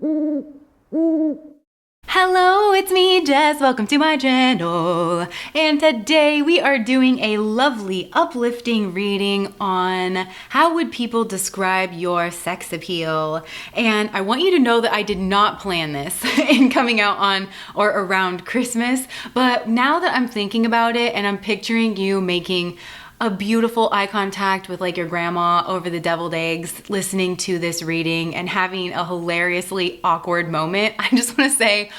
Hello, it's me, Jess. Welcome to my channel. And today we are doing a lovely, uplifting reading on how would people describe your sex appeal. And I want you to know that I did not plan this in coming out on or around Christmas, but now that I'm thinking about it and I'm picturing you making a beautiful eye contact with like your grandma over the deviled eggs, listening to this reading and having a hilariously awkward moment, I just want to say,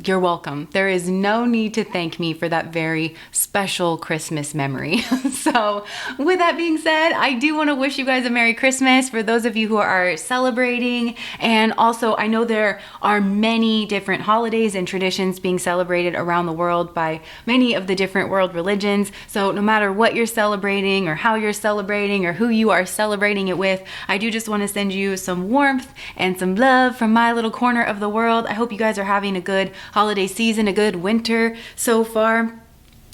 you're welcome. There is no need to thank me for that very special Christmas memory. So with that being said, I do want to wish you guys a Merry Christmas for those of you who are celebrating. And also, I know there are many different holidays and traditions being celebrated around the world by many of the different world religions. So no matter what you're celebrating or how you're celebrating or who you are celebrating it with, I do just want to send you some warmth and some love from my little corner of the world. I hope you guys are having a good holiday season, a good winter so far.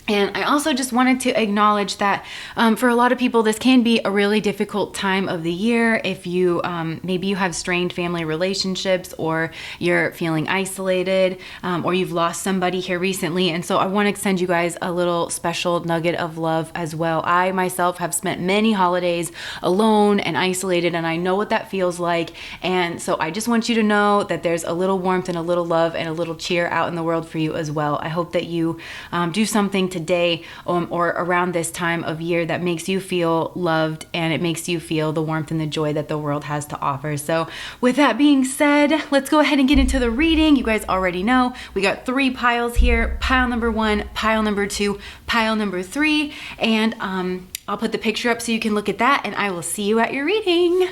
And I also just wanted to acknowledge that for a lot of people, this can be a really difficult time of the year. If you, maybe you have strained family relationships, or you're feeling isolated, or you've lost somebody here recently. And so I want to send you guys a little special nugget of love as well. I myself have spent many holidays alone and isolated, and I know what that feels like. And so I just want you to know that there's a little warmth and a little love and a little cheer out in the world for you as well. I hope that you do something today or around this time of year that makes you feel loved, and it makes you feel the warmth and the joy that the world has to offer. So with that being said, let's go ahead and get into the reading. You guys already know we got 3 piles here: pile number 1, pile number 2, pile number 3, and I'll put the picture up so you can look at that, and I will see you at your reading.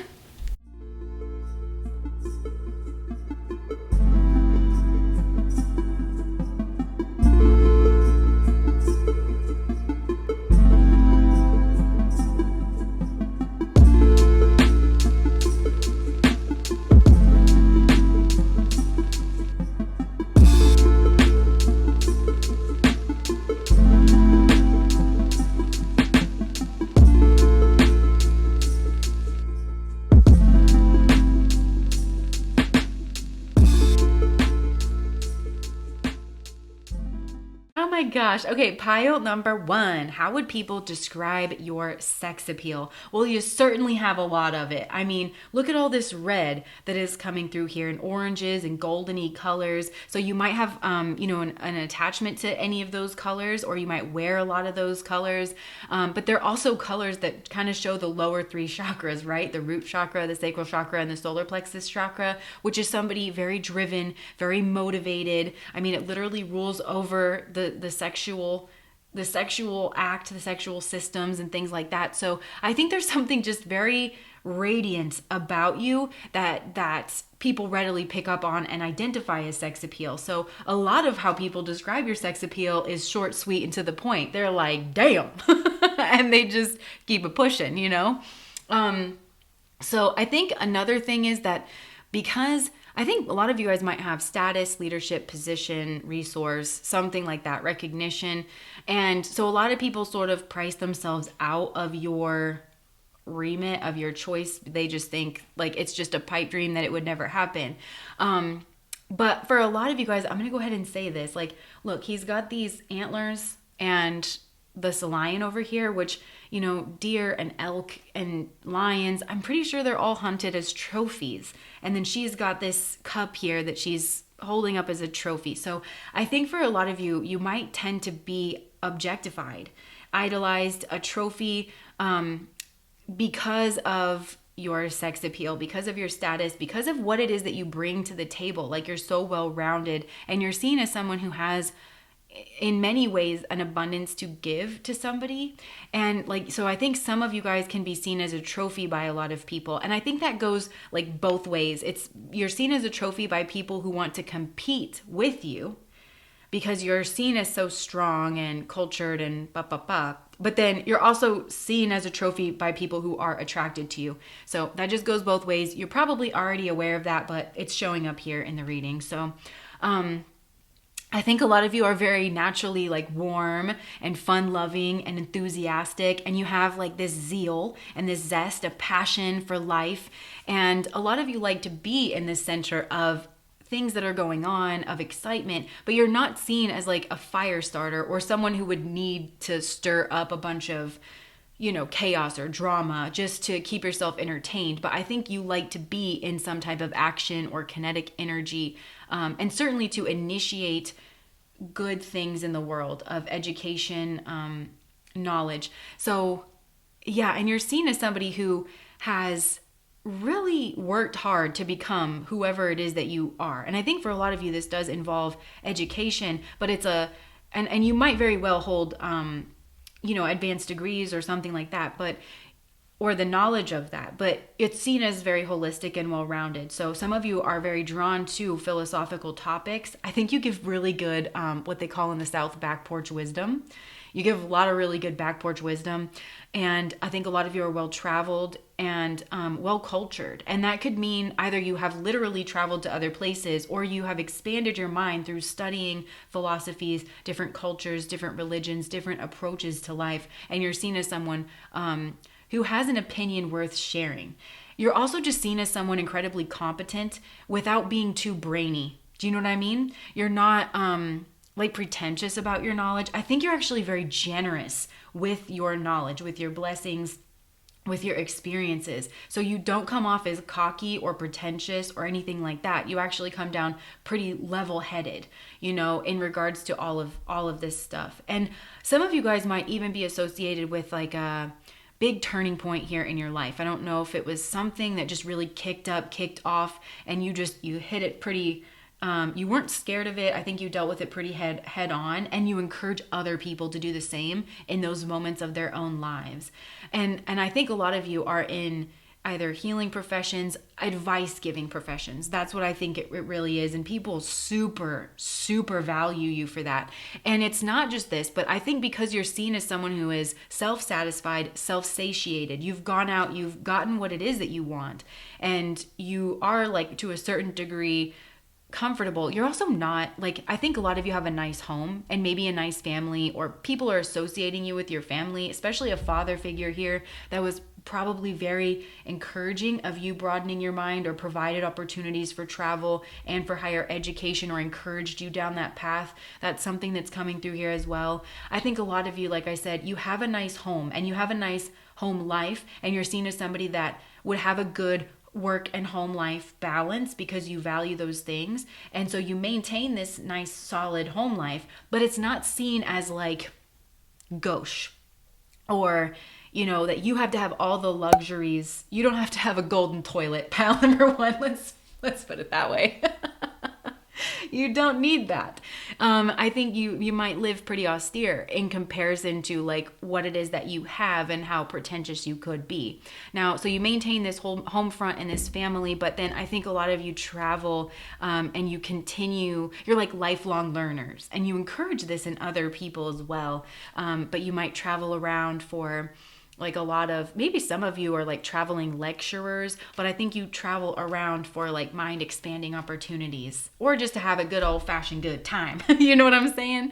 Oh my gosh. Okay, pile number 1. How would people describe your sex appeal? Well, you certainly have a lot of it. I mean, look at all this red that is coming through here, and oranges and goldeny colors. So you might have, an attachment to any of those colors, or you might wear a lot of those colors. But they're also colors that kind of show the lower 3 chakras, right? The root chakra, the sacral chakra, and the solar plexus chakra, which is somebody very driven, very motivated. I mean, it literally rules over the sexual act, the sexual systems and things like that. So I think there's something just very radiant about you that people readily pick up on and identify as sex appeal. So a lot of how people describe your sex appeal is short, sweet, and to the point. They're like, damn. And they just keep it pushing, you know? So I think another thing is that, because I think a lot of you guys might have status, leadership, position, resource, something like that, recognition. And so a lot of people sort of price themselves out of your remit, of your choice. They just think like it's just a pipe dream, that it would never happen. But for a lot of you guys, I'm going to go ahead and say this. Like, look, he's got these antlers and this lion over here, which, you know, deer and elk and lions, I'm pretty sure they're all hunted as trophies. And then she's got this cup here that she's holding up as a trophy. So I think for a lot of you, you might tend to be objectified, idolized, a trophy, because of your sex appeal, because of your status, because of what it is that you bring to the table. Like, you're so well-rounded, and you're seen as someone who has, in many ways, an abundance to give to somebody. And like, so I think some of you guys can be seen as a trophy by a lot of people. And I think that goes like both ways. You're seen as a trophy by people who want to compete with you, because you're seen as so strong and cultured and But then you're also seen as a trophy by people who are attracted to you. So that just goes both ways. You're probably already aware of that, but it's showing up here in the reading. So, I think a lot of you are very naturally like warm and fun-loving and enthusiastic, and you have like this zeal and this zest, a passion for life. And a lot of you like to be in the center of things that are going on, of excitement, but you're not seen as like a fire starter or someone who would need to stir up a bunch of, chaos or drama just to keep yourself entertained. But I think you like to be in some type of action or kinetic energy, and certainly to initiate good things in the world of education, knowledge. So yeah, and you're seen as somebody who has really worked hard to become whoever it is that you are. And I think for a lot of you, this does involve education, but and you might very well hold, advanced degrees or something like that, or the knowledge of that, but it's seen as very holistic and well-rounded. So some of you are very drawn to philosophical topics. I think you give really good, what they call in the South, back porch wisdom. You give a lot of really good back porch wisdom. And I think a lot of you are well-traveled and well-cultured. And that could mean either you have literally traveled to other places, or you have expanded your mind through studying philosophies, different cultures, different religions, different approaches to life. And you're seen as someone who has an opinion worth sharing. You're also just seen as someone incredibly competent without being too brainy. Do you know what I mean? You're not like pretentious about your knowledge. I think you're actually very generous with your knowledge, with your blessings, with your experiences. So you don't come off as cocky or pretentious or anything like that. You actually come down pretty level-headed, in regards to all of this stuff. And some of you guys might even be associated with like a big turning point here in your life. I don't know if it was something that just really kicked off, and you hit it pretty, you weren't scared of it. I think you dealt with it pretty head on, and you encourage other people to do the same in those moments of their own lives. And I think a lot of you are in either healing professions, advice giving professions. That's what I think it really is. And people super, super value you for that. And it's not just this, but I think because you're seen as someone who is self-satisfied, self-satiated, you've gone out, you've gotten what it is that you want, and you are, like, to a certain degree comfortable. You're also not, like, I think a lot of you have a nice home and maybe a nice family, or people are associating you with your family, especially a father figure here that was probably very encouraging of you broadening your mind, or provided opportunities for travel and for higher education, or encouraged you down that path. That's something that's coming through here as well. I think a lot of you, like I said, you have a nice home and you have a nice home life, and you're seen as somebody that would have a good work and home life balance because you value those things. And so you maintain this nice solid home life, but it's not seen as like gauche, or that you have to have all the luxuries. You don't have to have a golden toilet, pal number one. Let's put it that way. You don't need that. I think you might live pretty austere in comparison to like what it is that you have and how pretentious you could be. Now, so you maintain this whole home front and this family, but then I think a lot of you travel, and you continue, you're like lifelong learners, and you encourage this in other people as well. But you might travel around for like a lot of, maybe some of you are like traveling lecturers, but I think you travel around for like mind expanding opportunities, or just to have a good old fashioned good time. You know what I'm saying?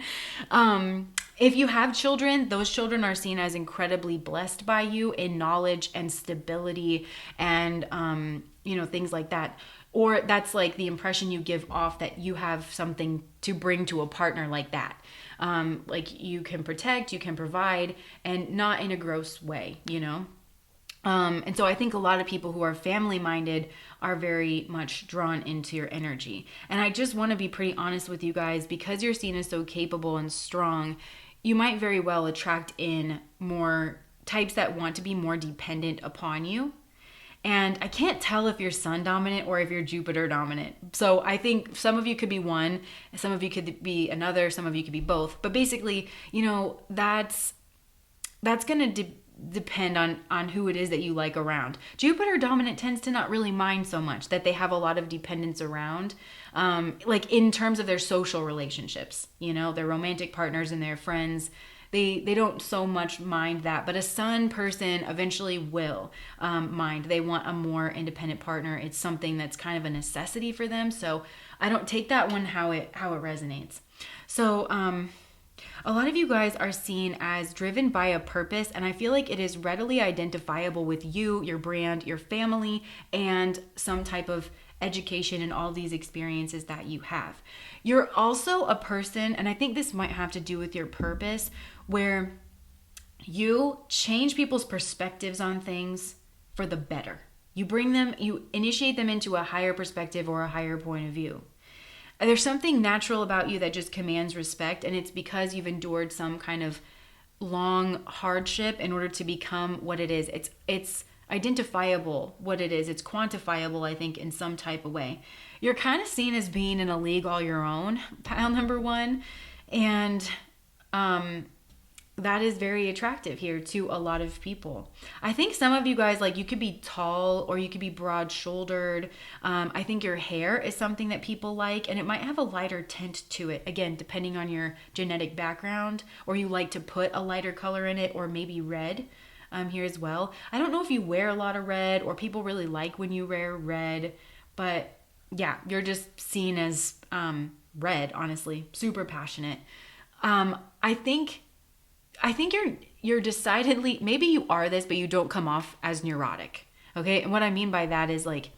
If you have children, those children are seen as incredibly blessed by you in knowledge and stability and, things like that. Or that's like the impression you give off, that you have something to bring to a partner like that. Like you can protect, you can provide, and not in a gross way, And so I think a lot of people who are family minded are very much drawn into your energy. And I just want to be pretty honest with you guys, because you're seen as so capable and strong, you might very well attract in more types that want to be more dependent upon you. And I can't tell if you're Sun dominant or if you're Jupiter dominant. So I think some of you could be one, some of you could be another, some of you could be both. But basically, that's going to depend on who it is that you like around. Jupiter dominant tends to not really mind so much that they have a lot of dependence around, like in terms of their social relationships, their romantic partners and their friends. They don't so much mind that, but a Sun person eventually will mind. They want a more independent partner. It's something that's kind of a necessity for them. So I don't take that one how it resonates. So a lot of you guys are seen as driven by a purpose, and I feel like it is readily identifiable with you, your brand, your family, and some type of education and all these experiences that you have. You're also a person, and I think this might have to do with your purpose, where you change people's perspectives on things for the better. You initiate them into a higher perspective or a higher point of view. There's something natural about you that just commands respect, and it's because you've endured some kind of long hardship in order to become what it is. It's identifiable what it is. It's quantifiable, I think, in some type of way. You're kind of seen as being in a league all your own, pile number one, and that is very attractive here to a lot of people. I think some of you guys, like, you could be tall or you could be broad-shouldered. I think your hair is something that people like, and it might have a lighter tint to it. Again, depending on your genetic background, or you like to put a lighter color in it, or maybe red here as well. I don't know if you wear a lot of red or people really like when you wear red, but yeah, you're just seen as red, honestly, super passionate. I think you're decidedly, maybe you are this, but you don't come off as neurotic. Okay. And what I mean by that is, like,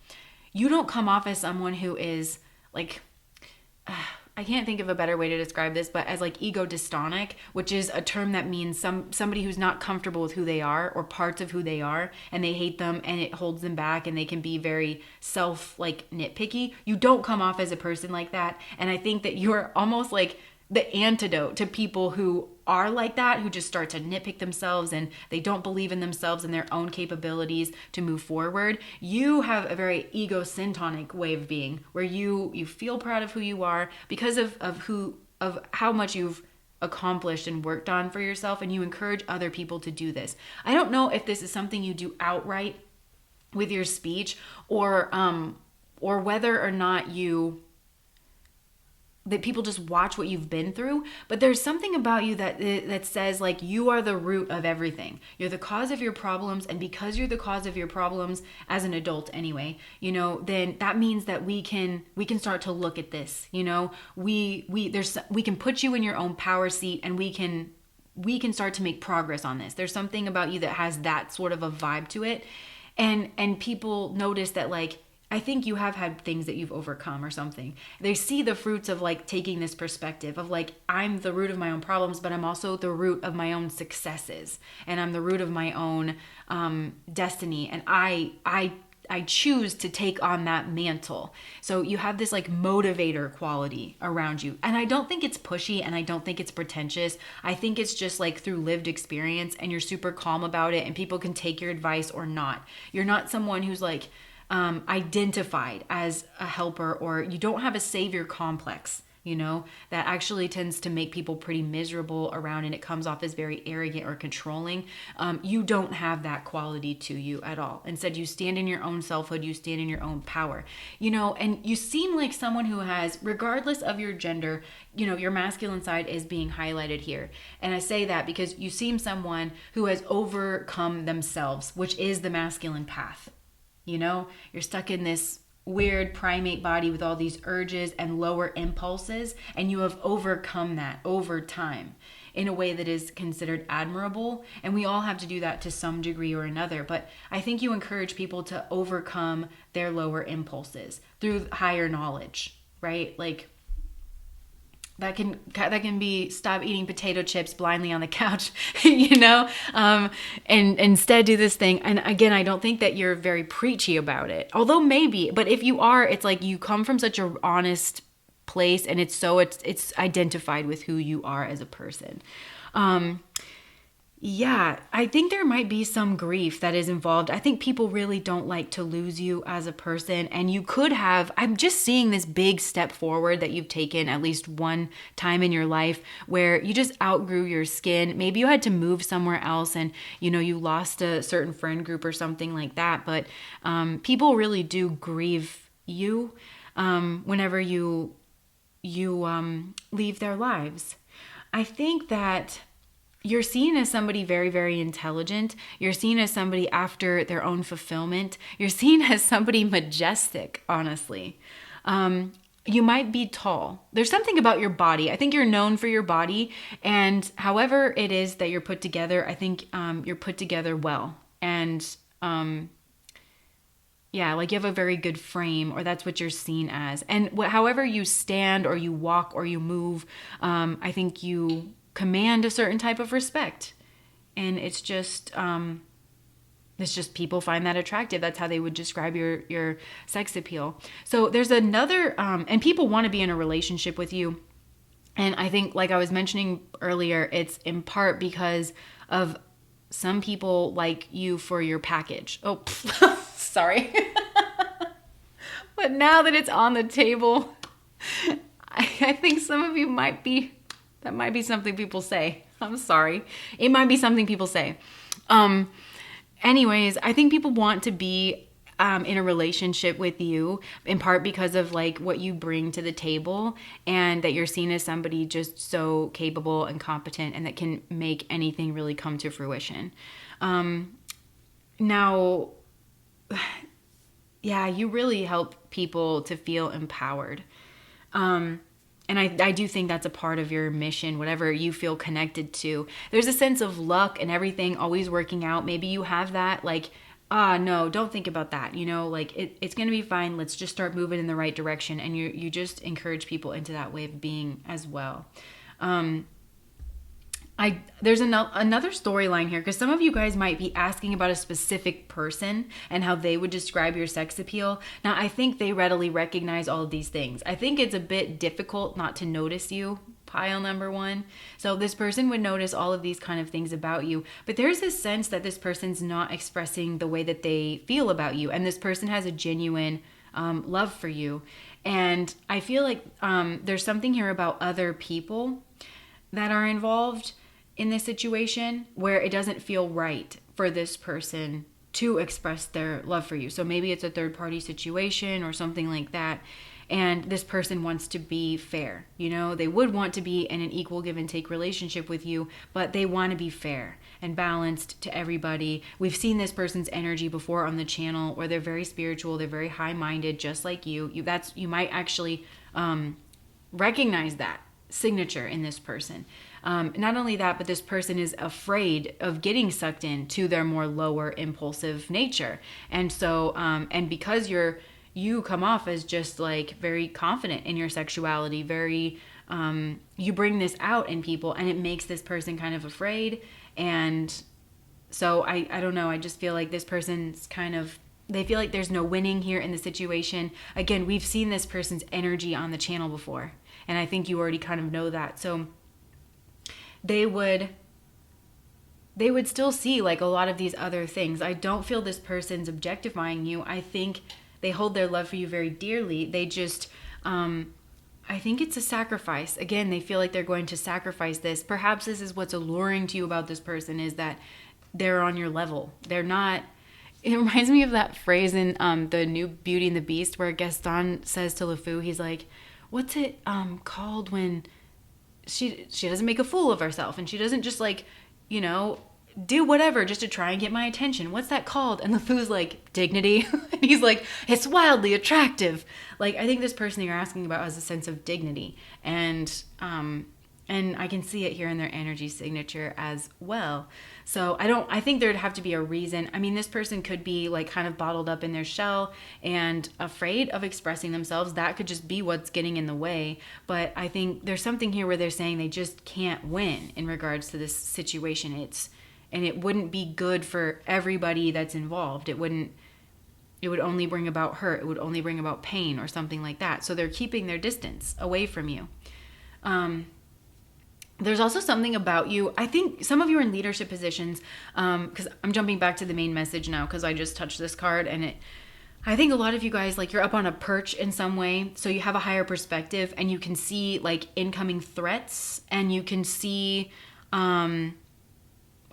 you don't come off as someone who is like, I can't think of a better way to describe this, but as like ego dystonic, which is a term that means somebody who's not comfortable with who they are or parts of who they are, and they hate them and it holds them back, and they can be very nitpicky. You don't come off as a person like that. And I think that you're almost like the antidote to people who are like that, who just start to nitpick themselves and they don't believe in themselves and their own capabilities to move forward. You have a very egocentric way of being, where you feel proud of who you are because of how much you've accomplished and worked on for yourself, and you encourage other people to do this. I don't know if this is something you do outright with your speech, or whether or not that people just watch what you've been through, but there's something about you that says, like, you are the root of everything. You're the cause of your problems, and because you're the cause of your problems as an adult anyway, then that means that we can start to look at this. We can put you in your own power seat, and we can start to make progress on this. There's something about you that has that sort of a vibe to it, and people notice that, like, I think you have had things that you've overcome or something. They see the fruits of, like, taking this perspective of, like, I'm the root of my own problems, but I'm also the root of my own successes, and I'm the root of my own destiny. And I choose to take on that mantle. So you have this, like, motivator quality around you. And I don't think it's pushy, and I don't think it's pretentious. I think it's just, like, through lived experience, and you're super calm about it, and people can take your advice or not. You're not someone who's, like, identified as a helper, or you don't have a savior complex, that actually tends to make people pretty miserable around, and it comes off as very arrogant or controlling. You don't have that quality to you at all. Instead, you stand in your own selfhood, you stand in your own power, and you seem like someone who has, regardless of your gender, your masculine side is being highlighted here. And I say that because you seem someone who has overcome themselves, which is the masculine path. You're stuck in this weird primate body with all these urges and lower impulses, and you have overcome that over time in a way that is considered admirable. And we all have to do that to some degree or another. But I think you encourage people to overcome their lower impulses through higher knowledge, right? Like, that can be stop eating potato chips blindly on the couch, and instead do this thing. And again, I don't think that you're very preachy about it, although maybe, but if you are, it's like you come from such an honest place, and it's identified with who you are as a person. Yeah, I think there might be some grief that is involved. I think people really don't like to lose you as a person, and you could have, I'm just seeing this big step forward that you've taken at least one time in your life where you just outgrew your skin. Maybe you had to move somewhere else, and you lost a certain friend group or something like that, but people really do grieve you whenever you leave their lives. I think that you're seen as somebody very, very intelligent. You're seen as somebody after their own fulfillment. You're seen as somebody majestic, honestly. You might be tall. There's something about your body. I think you're known for your body. And however it is that you're put together, I think you're put together well. And yeah, like you have a very good frame, or that's what you're seen as. And however you stand or you walk or you move, I think you command a certain type of respect. And it's just people find that attractive. That's how they would describe your sex appeal. So there's another, and people want to be in a relationship with you. And I think, like I was mentioning earlier, it's in part because of some people like you for your package. Oh, sorry. But now that it's on the table, I think some of you that might be something people say. I'm sorry. It might be something people say. Anyways, I think people want to be in a relationship with you in part because of like what you bring to the table, and that you're seen as somebody just so capable and competent and that can make anything really come to fruition. Now, yeah, you really help people to feel empowered. And I do think that's a part of your mission, whatever you feel connected to. There's a sense of luck and everything always working out. Maybe you have that, like, no, don't think about that. You know, like it's going to be fine. Let's just start moving in the right direction. And you just encourage people into that way of being as well. There's another storyline here, because some of you guys might be asking about a specific person and how they would describe your sex appeal. Now, I think they readily recognize all of these things. I think it's a bit difficult not to notice you, pile number one. So this person would notice all of these kind of things about you, but there's this sense that this person's not expressing the way that they feel about you, and this person has a genuine love for you. And I feel like there's something here about other people that are involved in this situation where it doesn't feel right for this person to express their love for you. So maybe it's a third party situation or something like that. And this person wants to be fair. You know, they would want to be in an equal give and take relationship with you, but they want to be fair and balanced to everybody. We've seen this person's energy before on the channel, where they're very spiritual, they're very high-minded, just like you. You might actually recognize that signature in this person. Not only that, but this person is afraid of getting sucked into their more lower impulsive nature. And so, and because you come off as just like very confident in your sexuality, very, you bring this out in people, and it makes this person kind of afraid. And so I don't know. I just feel like this person's they feel like there's no winning here in the situation. Again, we've seen this person's energy on the channel before, and I think you already kind of know that. So they would still see like a lot of these other things. I don't feel this person's objectifying you. I think they hold their love for you very dearly. They just, I think it's a sacrifice. Again, they feel like they're going to sacrifice this. Perhaps this is what's alluring to you about this person, is that they're on your level. They're not. It reminds me of that phrase in the new Beauty and the Beast, where Gaston says to LeFou, he's like, what's it called when she doesn't make a fool of herself, and she doesn't just like, you know, do whatever just to try and get my attention. What's that called? And LeFou's like, dignity. And he's like, it's wildly attractive. Like, I think this person you're asking about has a sense of dignity, and I can see it here in their energy signature as well. So I think there'd have to be a reason. I mean, this person could be like kind of bottled up in their shell and afraid of expressing themselves. That could just be what's getting in the way. But I think there's something here where they're saying they just can't win in regards to this situation. And it wouldn't be good for everybody that's involved. It would only bring about hurt. It would only bring about pain or something like that. So they're keeping their distance away from you. There's also something about you. I think some of you are in leadership positions, because I'm jumping back to the main message now because I just touched this card, and I think a lot of you guys, like, you're up on a perch in some way, so you have a higher perspective, and you can see like incoming threats, and you can see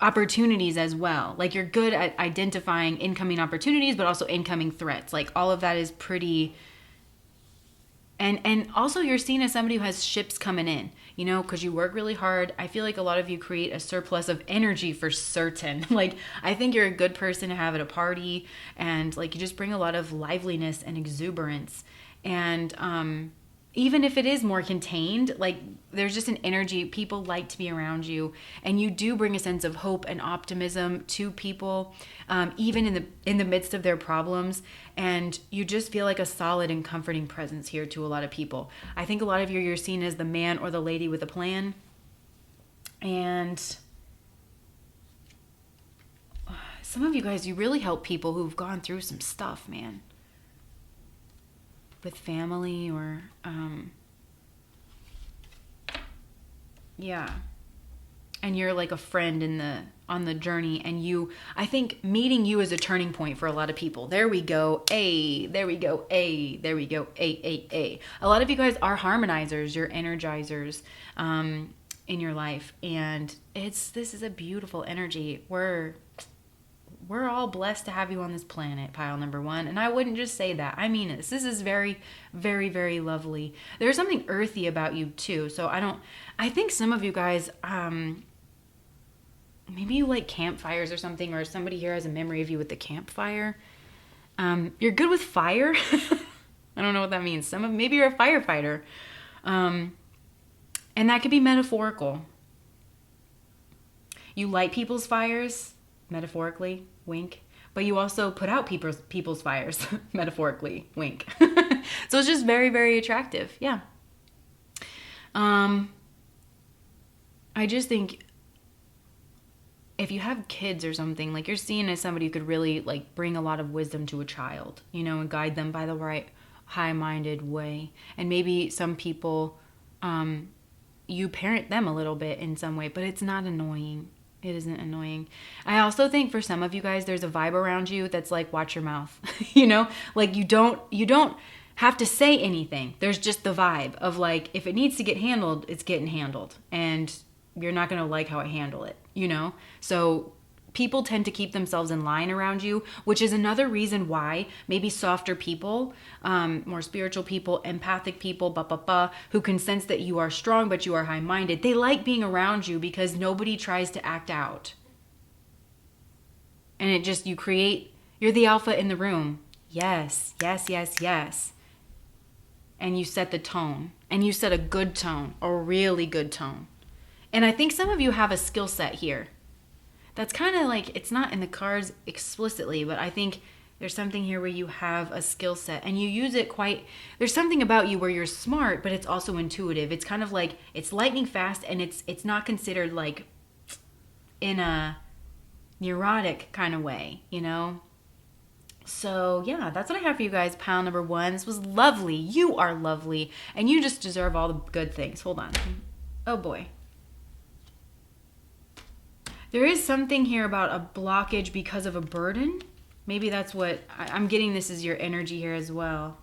opportunities as well. Like, you're good at identifying incoming opportunities, but also incoming threats. Like, all of that is pretty. And also you're seen as somebody who has ships coming in, you know, because you work really hard. I feel like a lot of you create a surplus of energy for certain. Like, I think you're a good person to have at a party, and like you just bring a lot of liveliness and exuberance. And even if it is more contained, like there's just an energy, people like to be around you, and you do bring a sense of hope and optimism to people, even in the midst of their problems, and you just feel like a solid and comforting presence here to a lot of people. I think a lot of you're seen as the man or the lady with a plan, and some of you guys, you really help people who've gone through some stuff, man, with family or yeah, and you're like a friend on the journey, and I think meeting you is a turning point for a lot of people. There we go. There we go. There we go. A lot of you guys are harmonizers, you're energizers in your life, and this is a beautiful energy. We're all blessed to have you on this planet, pile number one. And I wouldn't just say that. I mean it. This is very, very, very lovely. There's something earthy about you too. So I think some of you guys, maybe you like campfires or something, or somebody here has a memory of you with the campfire. You're good with fire. I don't know what that means. Maybe you're a firefighter. And that could be metaphorical. You light people's fires, metaphorically, wink, but you also put out people's fires, metaphorically, wink. So it's just very, very attractive. Yeah. I just think if you have kids or something, like you're seen as somebody who could really like bring a lot of wisdom to a child, and guide them by the right high-minded way. And maybe some people, you parent them a little bit in some way, but it's not annoying. It isn't annoying. I also think for some of you guys, there's a vibe around you that's like, watch your mouth, like you don't have to say anything. There's just the vibe of like, if it needs to get handled, it's getting handled, and you're not going to like how I handle it, So people tend to keep themselves in line around you, which is another reason why maybe softer people, more spiritual people, empathic people, who can sense that you are strong, but you are high-minded. They like being around you because nobody tries to act out. And you're the alpha in the room. Yes, yes, yes, yes. And you set the tone, and you set a good tone, a really good tone. And I think some of you have a skill set here. That's kind of like, it's not in the cards explicitly, but I think there's something here where you have a skill set and you use it there's something about you where you're smart, but it's also intuitive. It's kind of like, it's lightning fast, and it's not considered like in a neurotic kind of way, So yeah, that's what I have for you guys, pile number one. This was lovely. You are lovely, and you just deserve all the good things. Hold on. Oh boy. There is something here about a blockage because of a burden. Maybe that's what I'm getting. This is your energy here as well.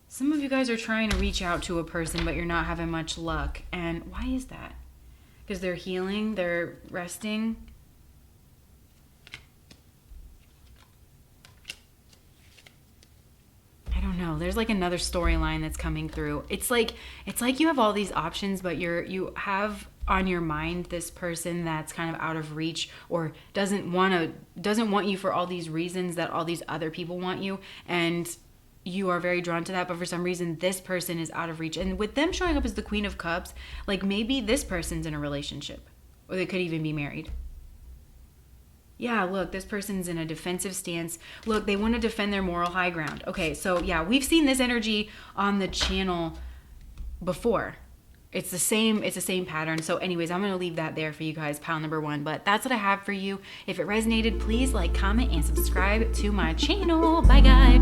Some of you guys are trying to reach out to a person, but you're not having much luck. And why is that? Because they're healing, they're resting. I don't know. There's like another storyline that's coming through. It's like you have all these options, but you have on your mind this person that's kind of out of reach, or doesn't want you for all these reasons that all these other people want you, and you are very drawn to that, but for some reason this person is out of reach. And with them showing up as the Queen of Cups, like maybe this person's in a relationship, or they could even be married. Yeah, look, this person's in a defensive stance. Look, they want to defend their moral high ground. Okay, so yeah, we've seen this energy on the channel before. It's the same pattern. So anyways, I'm going to leave that there for you guys, pile number one. But that's what I have for you. If it resonated, please like, comment, and subscribe to my channel. Bye, guys.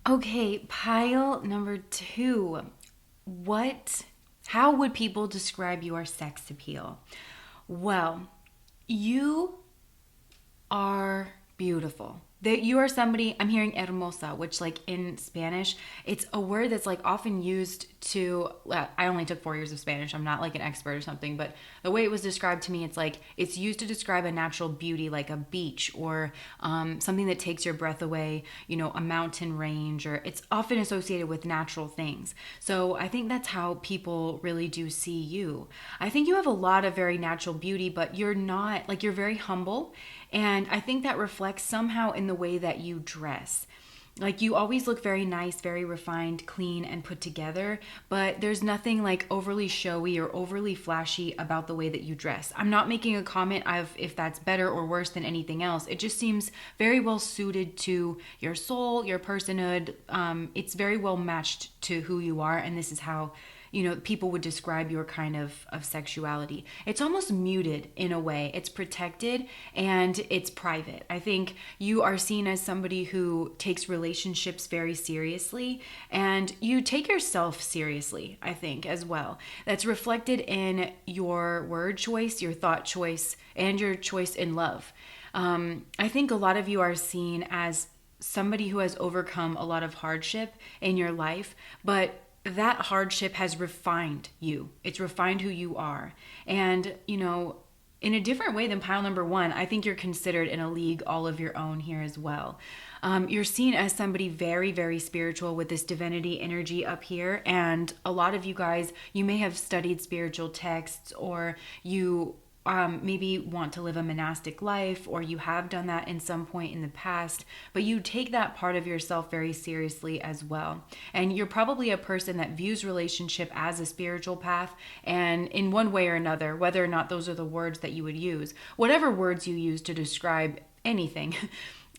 Okay, pile number 2. How would people describe your sex appeal? Well, you are beautiful. That you are somebody, I'm hearing hermosa, which like in Spanish, it's a word that's like often used to, I only took 4 years of Spanish. I'm not like an expert or something, but the way it was described to me, it's like, it's used to describe a natural beauty, like a beach or something that takes your breath away, a mountain range, or it's often associated with natural things. So I think that's how people really do see you. I think you have a lot of very natural beauty, but you're not, like, you're very humble. And I think that reflects somehow in the way that you dress. Like, you always look very nice, very refined, clean, and put together, but there's nothing like overly showy or overly flashy about the way that you dress. I'm not making a comment of if that's better or worse than anything else. It just seems very well suited to your soul, your personhood. It's very well matched to who you are, and this is how people would describe your kind of sexuality. It's almost muted in a way. It's protected and it's private. I think you are seen as somebody who takes relationships very seriously, and you take yourself seriously, I think, as well. That's reflected in your word choice, your thought choice, and your choice in love. I think a lot of you are seen as somebody who has overcome a lot of hardship in your life, but that hardship has refined you. It's refined who you are. And, in a different way than pile number 1, I think you're considered in a league all of your own here as well. You're seen as somebody very, very spiritual with this divinity energy up here. And a lot of you guys, you may have studied spiritual texts, or you maybe want to live a monastic life, or you have done that in some point in the past, but you take that part of yourself very seriously as well. And you're probably a person that views relationship as a spiritual path, and in one way or another, whether or not those are the words that you would use, whatever words you use to describe anything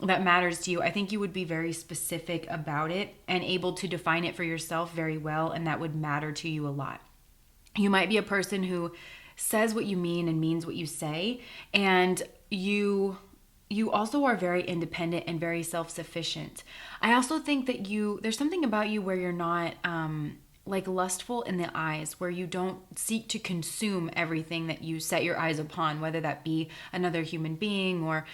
that matters to you, I think you would be very specific about it and able to define it for yourself very well, and that would matter to you a lot. You might be a person who says what you mean and means what you say, and you also are very independent and very self-sufficient. I also think that there's something about you where you're not like lustful in the eyes, where you don't seek to consume everything that you set your eyes upon, whether that be another human being or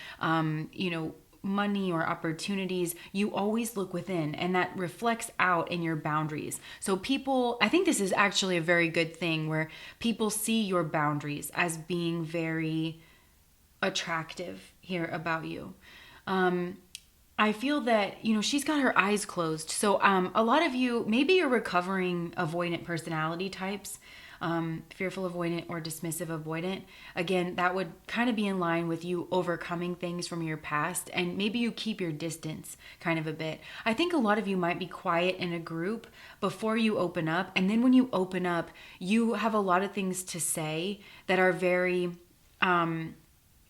money or opportunities. You always look within, and that reflects out in your boundaries. So I think this is actually a very good thing, where people see your boundaries as being very attractive here about you. I feel that, she's got her eyes closed. So a lot of you, maybe you're recovering avoidant personality types. Fearful avoidant or dismissive avoidant. Again, that would kind of be in line with you overcoming things from your past, and maybe you keep your distance kind of a bit. I think a lot of you might be quiet in a group before you open up, and then when you open up, you have a lot of things to say that are very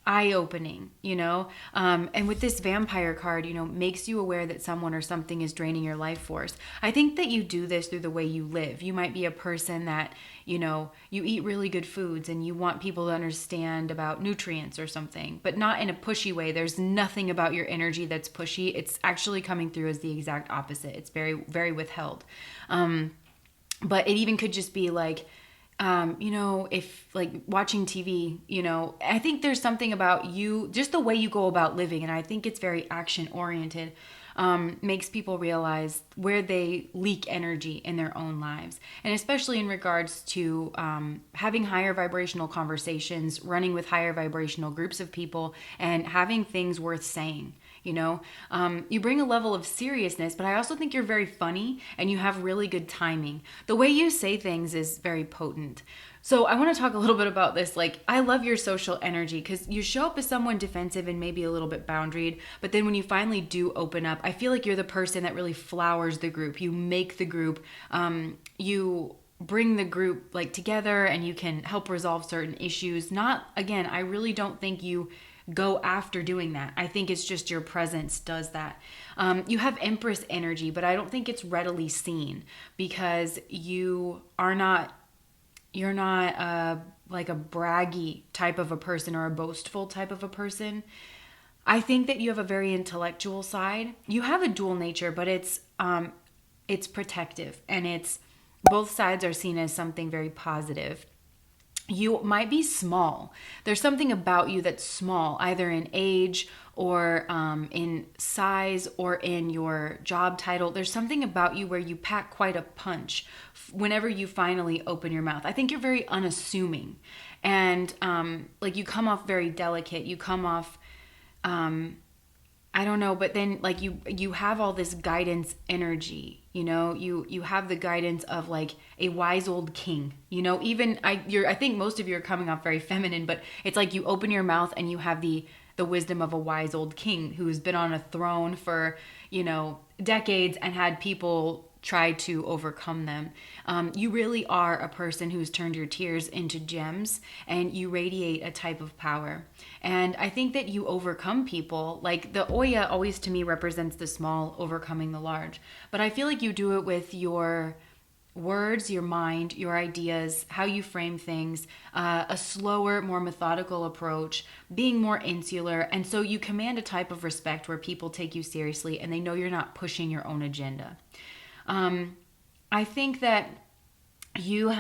eye-opening, and with this vampire card, makes you aware that someone or something is draining your life force. I think that you do this through the way you live. You might be a person that, you eat really good foods and you want people to understand about nutrients or something, but not in a pushy way. There's nothing about your energy that's pushy. It's actually coming through as the exact opposite. It's very, very withheld. But it even could just be like, if like watching TV, I think there's something about you, just the way you go about living, and I think it's very action oriented, makes people realize where they leak energy in their own lives. And especially in regards to having higher vibrational conversations, running with higher vibrational groups of people, and having things worth saying. You bring a level of seriousness, but I also think you're very funny and you have really good timing. The way you say things is very potent. So I want to talk a little bit about this. Like, I love your social energy, because you show up as someone defensive and maybe a little bit boundaried, but then when you finally do open up, I feel like you're the person that really flowers the group. You make the group, you bring the group like together, and you can help resolve certain issues. Again, I really don't think you go after doing that. I think it's just your presence does that. You have Empress energy, but I don't think it's readily seen, because you're not like a braggy type of a person or a boastful type of a person. I think that you have a very intellectual side. You have a dual nature, but it's it's protective, and it's both sides are seen as something very positive. You might be small. There's something about you that's small, either in age or in size or in your job title. There's something about you where you pack quite a punch whenever you finally open your mouth. I think you're very unassuming, and like you come off very delicate. You come off I don't know, but then like you have all this guidance energy, you know, you have the guidance of like a wise old king, you know. Even I think most of you are coming off very feminine, but it's like you open your mouth and you have the wisdom of a wise old king who's been on a throne for, you know, decades and had people try to overcome them. You really are a person who's turned your tears into gems, and you radiate a type of power. And I think that you overcome people. Like the Oya always to me represents the small overcoming the large. But I feel like you do it with your words, your mind, your ideas, how you frame things, a slower, more methodical approach, being more insular. And so you command a type of respect where people take you seriously and they know you're not pushing your own agenda. I think that you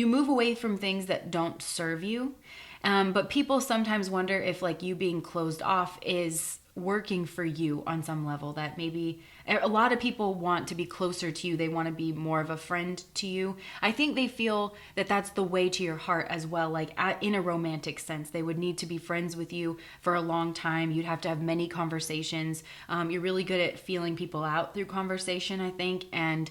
move away from things that don't serve you. But people sometimes wonder if like you being closed off is working for you on some level, that maybe a lot of people want to be closer to you. They want to be more of a friend to you. I think they feel that that's the way to your heart as well. Like in a romantic sense, they would need to be friends with you for a long time. You'd have to have many conversations. You're really good at feeling people out through conversation, I think. And,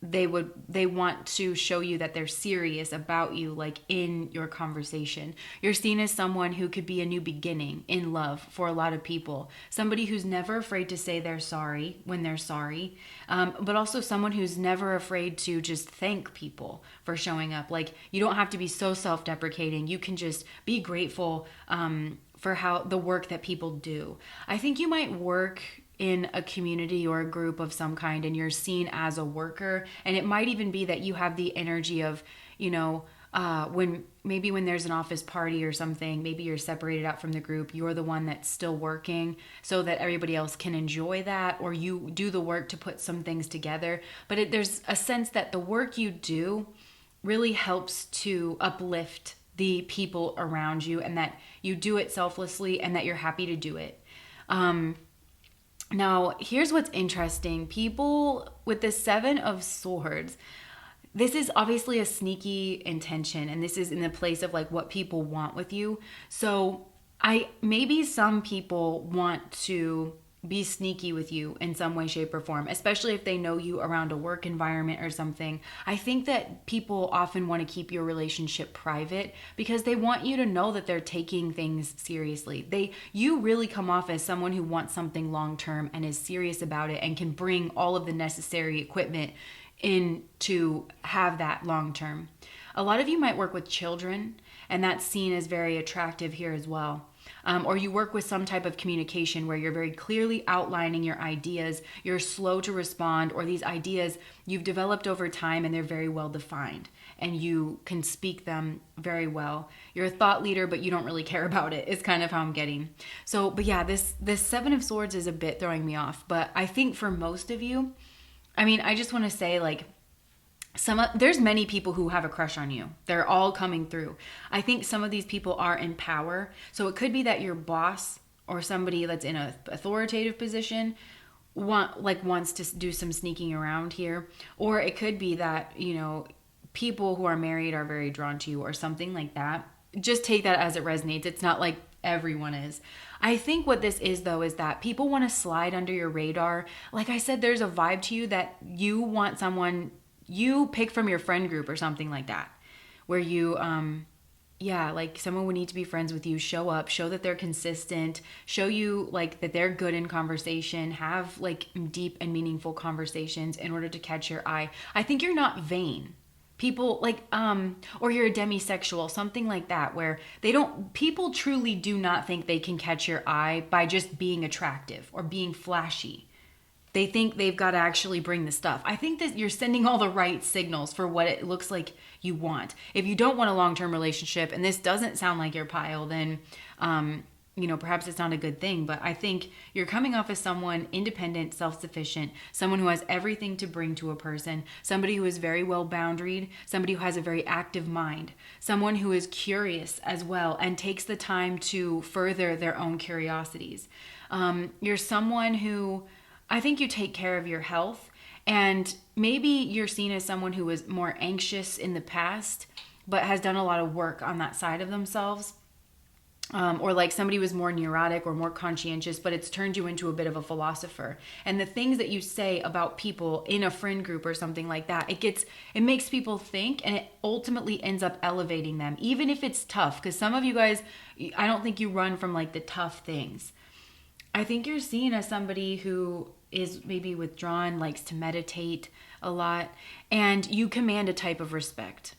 they want to show you that they're serious about you, like in your conversation. You're seen as someone who could be a new beginning in love for a lot of people. Somebody who's never afraid to say they're sorry when they're sorry, but also someone who's never afraid to just thank people for showing up. Like you don't have to be so self-deprecating. You can just be grateful for how the work that people do. I think you might work in a community or a group of some kind and you're seen as a worker, and it might even be that you have the energy of, you know, when there's an office party or something, maybe you're separated out from the group, you're the one that's still working so that everybody else can enjoy that, or you do the work to put some things together. But there's a sense that the work you do really helps to uplift the people around you, and that you do it selflessly and that you're happy to do it. Now, here's what's interesting. People with the Seven of Swords, this is obviously a sneaky intention, and this is in the place of like what people want with you. So maybe some people want to be sneaky with you in some way, shape, or form, especially if they know you around a work environment or something. I think that people often want to keep your relationship private because they want you to know that they're taking things seriously. You really come off as someone who wants something long term and is serious about it and can bring all of the necessary equipment in to have that long term. A lot of you might work with children, and that's seen as very attractive here as well. Or you work with some type of communication where you're very clearly outlining your ideas, you're slow to respond, or these ideas you've developed over time and they're very well defined and you can speak them very well. You're a thought leader, but you don't really care about it, is kind of how I'm getting. So, but yeah, this Seven of Swords is a bit throwing me off, but I think for most of you, I mean, I just want to say like, there's many people who have a crush on you. They're all coming through. I think some of these people are in power. So it could be that your boss or somebody that's in an authoritative position wants to do some sneaking around here. Or it could be that, you know, people who are married are very drawn to you or something like that. Just take that as it resonates. It's not like everyone is. I think what this is though is that people want to slide under your radar. Like I said, there's a vibe to you that you want someone you pick from your friend group or something like that, where you, like someone would need to be friends with you, show up, show that they're consistent, show you like that they're good in conversation, have like deep and meaningful conversations in order to catch your eye. I think you're not vain. People like, or you're a demisexual, something like that, where people truly do not think they can catch your eye by just being attractive or being flashy. They think they've got to actually bring the stuff. I think that you're sending all the right signals for what it looks like you want. If you don't want a long-term relationship and this doesn't sound like your pile, then, perhaps it's not a good thing, but I think you're coming off as someone independent, self-sufficient, someone who has everything to bring to a person, somebody who is very well boundaried, somebody who has a very active mind, someone who is curious as well and takes the time to further their own curiosities. You're someone who, I think you take care of your health, and maybe you're seen as someone who was more anxious in the past, but has done a lot of work on that side of themselves. Or like somebody was more neurotic or more conscientious, but it's turned you into a bit of a philosopher. And the things that you say about people in a friend group or something like that, it makes people think, and it ultimately ends up elevating them, even if it's tough. Because some of you guys, I don't think you run from like the tough things. I think you're seen as somebody who is maybe withdrawn, likes to meditate a lot, and you command a type of respect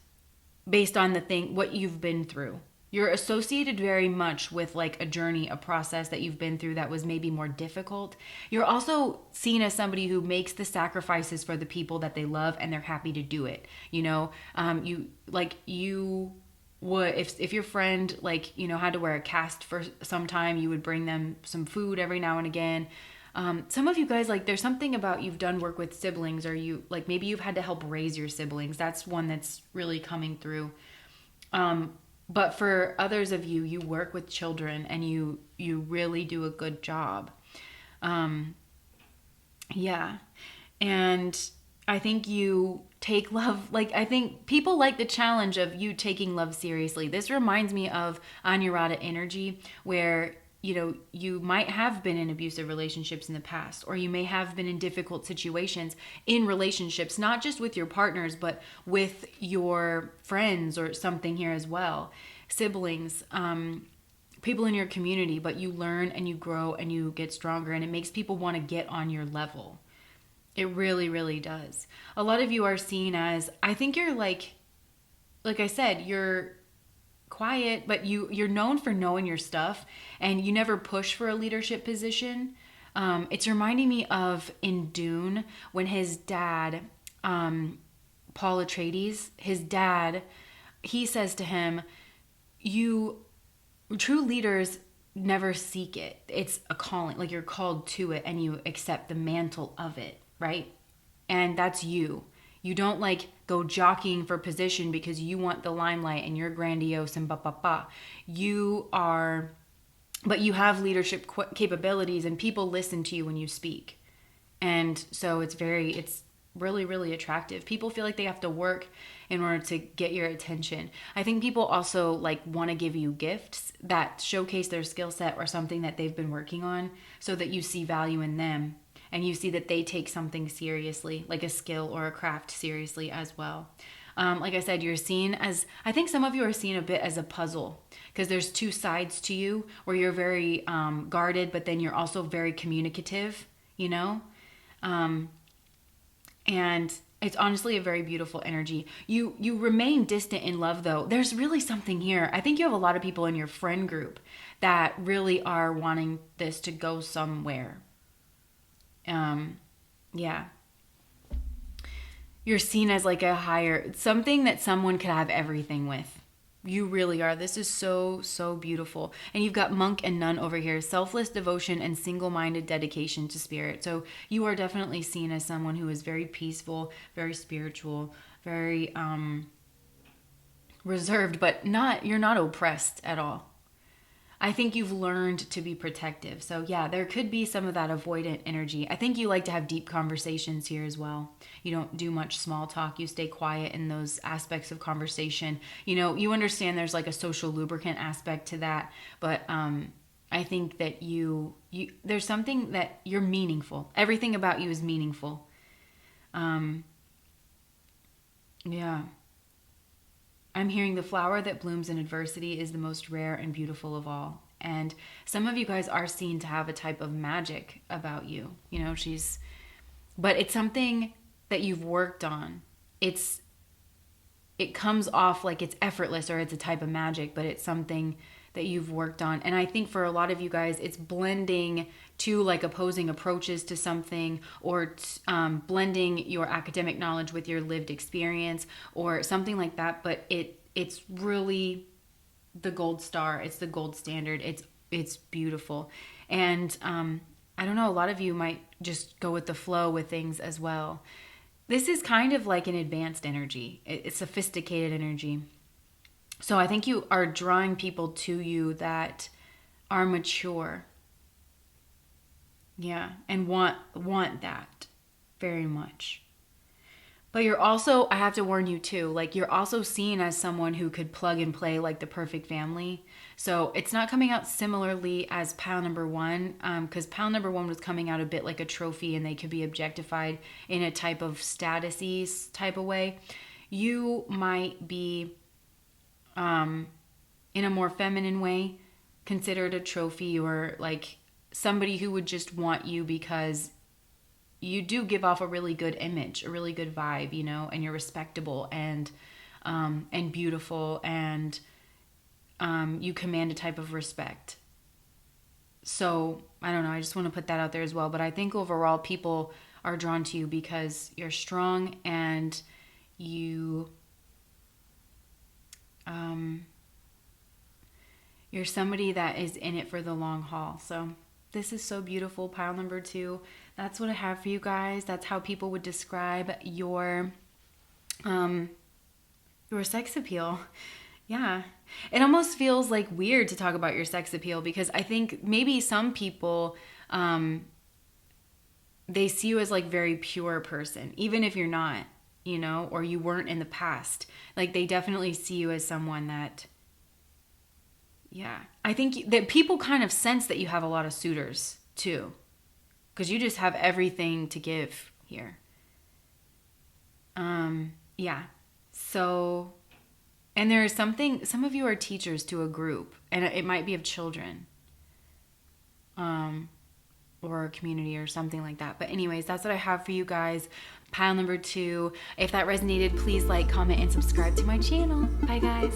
based on what you've been through. You're associated very much with like a journey, a process that you've been through that was maybe more difficult. You're also seen as somebody who makes the sacrifices for the people that they love, and they're happy to do it. You would, if your friend had to wear a cast for some time, you would bring them some food every now and again. Some of you guys, like, there's something about you've done work with siblings, or maybe you've had to help raise your siblings. That's one that's really coming through. But for others of you, you work with children, and you really do a good job. Yeah. And I think you take love, I think people like the challenge of you taking love seriously. This reminds me of Anurata energy, where you might have been in abusive relationships in the past, or you may have been in difficult situations in relationships, not just with your partners, but with your friends or something here as well, siblings, people in your community. But you learn and you grow and you get stronger, and it makes people want to get on your level. It really, really does. A lot of you are seen as, I think you're like I said, you're quiet, but you're known for knowing your stuff, and you never push for a leadership position. It's reminding me of in Dune, when his dad, Paul Atreides, his dad, he says to him, true leaders never seek it. It's a calling, like you're called to it and you accept the mantle of it, right? And that's you. You don't go jockeying for position because you want the limelight and you're grandiose and You are, but you have leadership capabilities, and people listen to you when you speak. And so it's really, really attractive. People feel like they have to work in order to get your attention. I think people also want to give you gifts that showcase their skill set or something that they've been working on, so that you see value in them. And you see that they take something seriously, like a skill or a craft seriously as well. Like I said, you're seen as, I think some of you are seen a bit as a puzzle, because there's two sides to you, where you're very guarded, but then you're also very communicative, and it's honestly a very beautiful energy. You remain distant in love, though. There's really something here. I think you have a lot of people in your friend group that really are wanting this to go somewhere. Yeah. You're seen as something that someone could have everything with. You really are. This is so, so beautiful. And you've got monk and nun over here, selfless devotion and single-minded dedication to spirit. So you are definitely seen as someone who is very peaceful, very spiritual, very reserved, but you're not oppressed at all. I think you've learned to be protective. So yeah, there could be some of that avoidant energy. I think you like to have deep conversations here as well. You don't do much small talk. You stay quiet in those aspects of conversation. You understand there's a social lubricant aspect to that, but I think that you there's something that you're meaningful. Everything about you is meaningful. Yeah. I'm hearing the flower that blooms in adversity is the most rare and beautiful of all. And some of you guys are seen to have a type of magic about you. But it's something that you've worked on. It comes off like it's effortless, or it's a type of magic, but it's something that you've worked on. And I think for a lot of you guys, it's blending two opposing approaches to something, or blending your academic knowledge with your lived experience or something like that. But it's really the gold star. It's the gold standard. It's it's beautiful. And I don't know, a lot of you might just go with the flow with things as well. This is kind of like an advanced energy. It's sophisticated energy. So I think you are drawing people to you that are mature. Yeah, and want that very much. But you're also, I have to warn you too, like you're also seen as someone who could plug and play like the perfect family. So it's not coming out similarly as pile number one, because pile number one was coming out a bit like a trophy and they could be objectified in a type of status-y type of way. You might be, in a more feminine way, considered a trophy, or like somebody who would just want you because you do give off a really good image, a really good vibe, you know, and you're respectable and beautiful, and you command a type of respect. So I don't know, I just want to put that out there as well. But I think overall people are drawn to you because you're strong and you're somebody that is in it for the long haul. So this is so beautiful, pile number two. That's what I have for you guys. That's how people would describe your sex appeal. Yeah. It almost feels like weird to talk about your sex appeal because I think maybe some people, they see you as like very pure person, even if you're not, you know, or you weren't in the past. Like they definitely see you as someone that, yeah. I think that people kind of sense that you have a lot of suitors too, because you just have everything to give here. Yeah. So, and there is something, some of you are teachers to a group, and it might be of children, or a community or something like that. But anyways, that's what I have for you guys. Pile number two. If that resonated, please like, comment, and subscribe to my channel. Bye guys.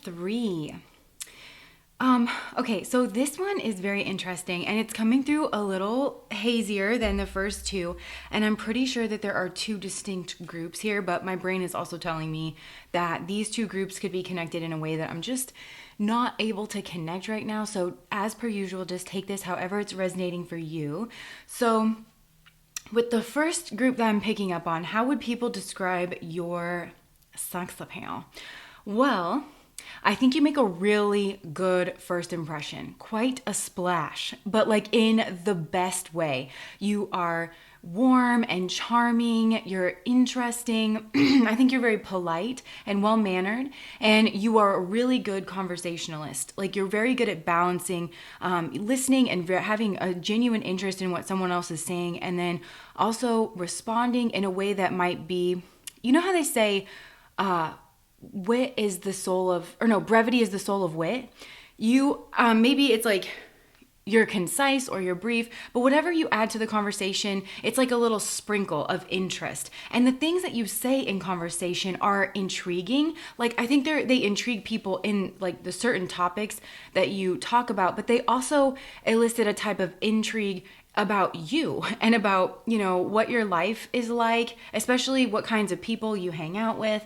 3. Okay, so this one is very interesting and it's coming through a little hazier than the first two. And I'm pretty sure that there are 2 distinct groups here, but my brain is also telling me that these 2 groups could be connected in a way that I'm just not able to connect right now. So as per usual, just take this however it's resonating for you. So with the first group that I'm picking up on, how would people describe your sex appeal? Well, I think you make a really good first impression, quite a splash, but like in the best way. You are warm and charming, you're interesting. I think you're very polite and well-mannered, and you are a really good conversationalist. Like you're very good at balancing listening and having a genuine interest in what someone else is saying, and then also responding in a way that might be, you know how they say, wit is the soul of, or no, brevity is the soul of wit. You, maybe it's like you're concise or you're brief, but whatever you add to the conversation, it's like a little sprinkle of interest. And the things that you say in conversation are intriguing. Like I think they intrigue people in like the certain topics that you talk about, but they also elicit a type of intrigue about you and about, you know, what your life is like, especially what kinds of people you hang out with,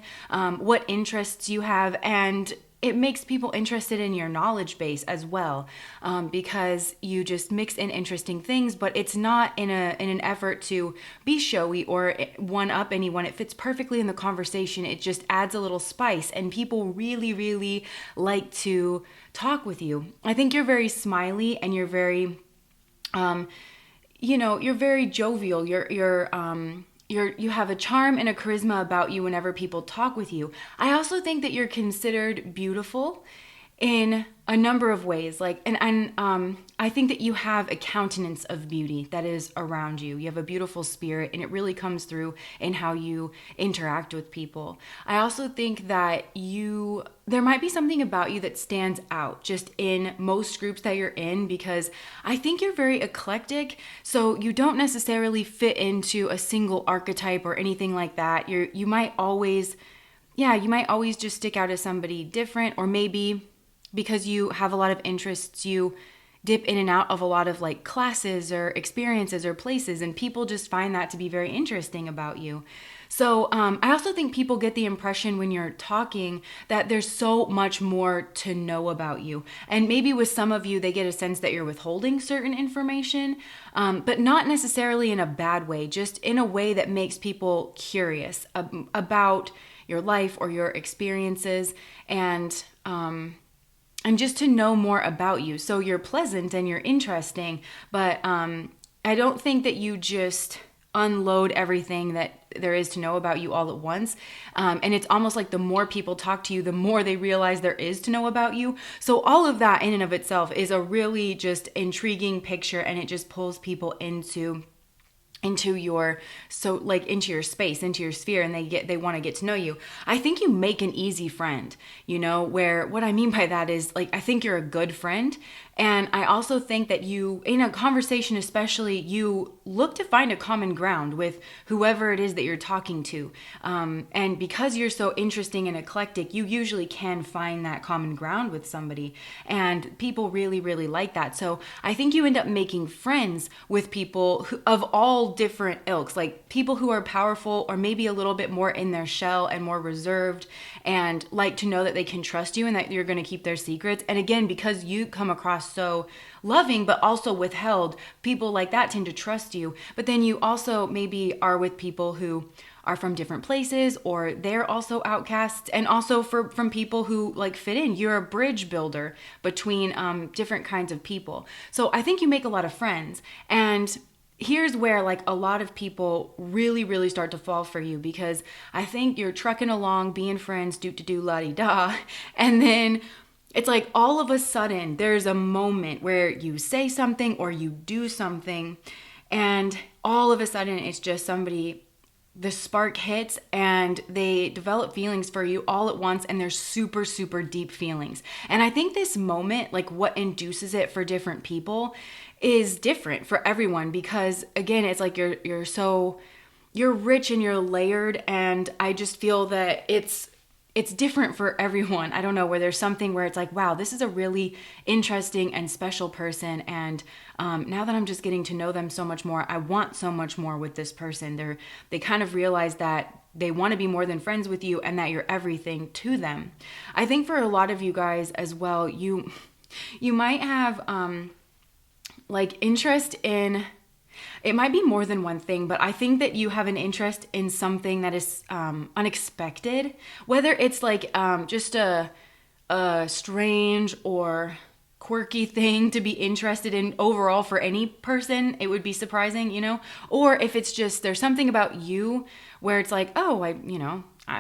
what interests you have, and it makes people interested in your knowledge base as well, because you just mix in interesting things, but it's not in an effort to be showy or one up anyone. It fits perfectly in the conversation. It just adds a little spice, and people really, really like to talk with you. I think you're very smiley and you're very, you're very jovial. You have a charm and a charisma about you whenever people talk with you. I also think that you're considered beautiful in a number of ways. Like, and I think that you have a countenance of beauty that is around you. You have a beautiful spirit, and it really comes through in how you interact with people. I also think that there might be something about you that stands out just in most groups that you're in, because I think you're very eclectic. So you don't necessarily fit into a single archetype or anything like that. You might always just stick out as somebody different, or maybe because you have a lot of interests, you dip in and out of a lot of like classes or experiences or places, and people just find that to be very interesting about you. So I also think people get the impression when you're talking that there's so much more to know about you. And maybe with some of you, they get a sense that you're withholding certain information, but not necessarily in a bad way, just in a way that makes people curious about your life or your experiences, and just to know more about you. So you're pleasant and you're interesting, but I don't think that you just unload everything that there is to know about you all at once. And it's almost like the more people talk to you, the more they realize there is to know about you. So all of that in and of itself is a really just intriguing picture, and it just pulls people into your space, into your sphere, and they want to get to know you. I think you make an easy friend, where what I mean by that is, like, I think you're a good friend. And I also think that you, in a conversation especially, you look to find a common ground with whoever it is that you're talking to. And because you're so interesting and eclectic, you usually can find that common ground with somebody. And people really, really like that. So I think you end up making friends with people of all different ilks, like people who are powerful or maybe a little bit more in their shell and more reserved, and like to know that they can trust you and that you're going to keep their secrets. And again, because you come across so loving but also withheld, people like that tend to trust you. But then you also maybe are with people who are from different places, or they're also outcasts, and also from people who like fit in. You're a bridge builder between different kinds of people. So I think you make a lot of friends. And here's where like a lot of people really, really start to fall for you, because I think you're trucking along, being friends, do la-di-da, and then it's like all of a sudden there's a moment where you say something or you do something, and all of a sudden it's just somebody, the spark hits and they develop feelings for you all at once, and they're super, super deep feelings. And I think this moment, like what induces it for different people, is different for everyone, because again, it's like you're rich and you're layered, and I just feel that it's it's different for everyone. I don't know, where there's something where it's like, wow, this is a really interesting and special person. And now that I'm just getting to know them so much more, I want so much more with this person. They kind of realize that they want to be more than friends with you and that you're everything to them. I think for a lot of you guys as well, you might have like interest in, it might be more than one thing, but I think that you have an interest in something that is unexpected, whether it's like just a strange or quirky thing to be interested in overall for any person. It would be surprising, you know, or if it's just there's something about you where it's like, oh,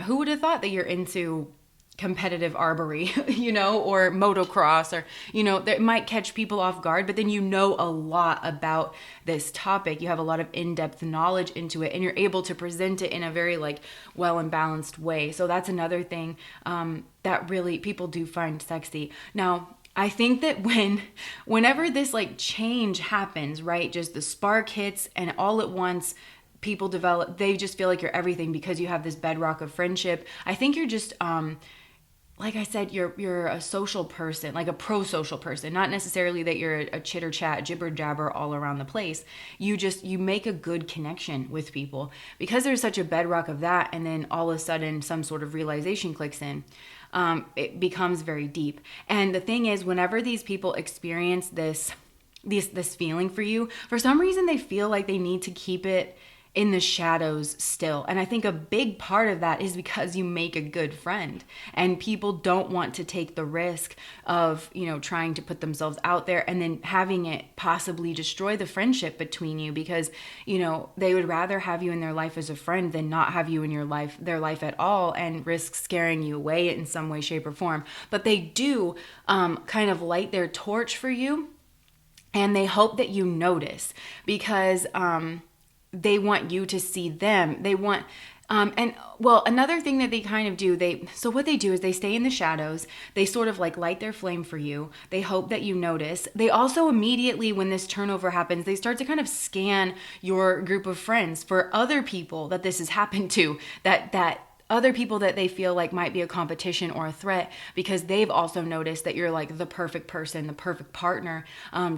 who would have thought that you're into competitive archery, you know, or motocross, or, you know, that might catch people off guard, but then you know a lot about this topic. You have a lot of in-depth knowledge into it, and you're able to present it in a very like well and balanced way. So that's another thing that really people do find sexy. Now, I think that whenever this like change happens, right, just the spark hits and all at once people develop, they just feel like you're everything because you have this bedrock of friendship. I think you're just like I said, you're a social person, like a pro-social person, not necessarily that you're a chitter chat, jibber jabber all around the place. You make a good connection with people because there's such a bedrock of that. And then all of a sudden some sort of realization clicks in. It becomes very deep. And the thing is, whenever these people experience this feeling for you, for some reason, they feel like they need to keep it in the shadows still. And I think a big part of that is because you make a good friend and people don't want to take the risk of, you know, trying to put themselves out there and then having it possibly destroy the friendship between you because, you know, they would rather have you in their life as a friend than not have you in their life at all and risk scaring you away in some way, shape, or form. But they do kind of light their torch for you and they hope that you notice because they want you to see them. They want, another thing that they kind of do, so what they do is they stay in the shadows. They sort of like light their flame for you. They hope that you notice. They also immediately, when this turnover happens, they start to kind of scan your group of friends for other people that this has happened to, that other people that they feel like might be a competition or a threat because they've also noticed that you're like the perfect person, the perfect partner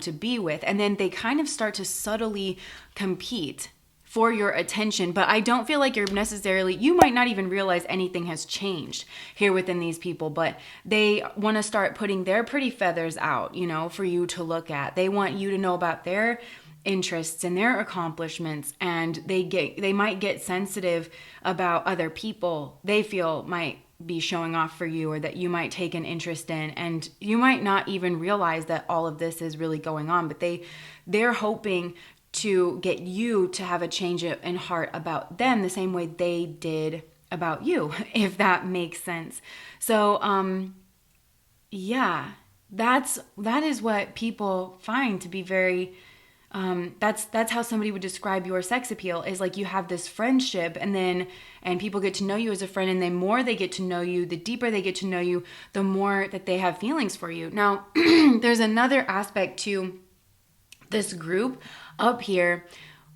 to be with. And then they kind of start to subtly compete for your attention. But I don't feel like you might not even realize anything has changed here within these people, but they want to start putting their pretty feathers out, you know, for you to look at. They want you to know about their interests and their accomplishments, and they might get sensitive about other people they feel might be showing off for you or that you might take an interest in, and you might not even realize that all of this is really going on, but they're hoping to get you to have a change in heart about them the same way they did about you, if that makes sense. So yeah, that is what people find to be very that's how somebody would describe your sex appeal, is like you have this friendship and people get to know you as a friend, and the more they get to know you, the deeper they get to know you, the more that they have feelings for you. Now, there's another aspect to this group up here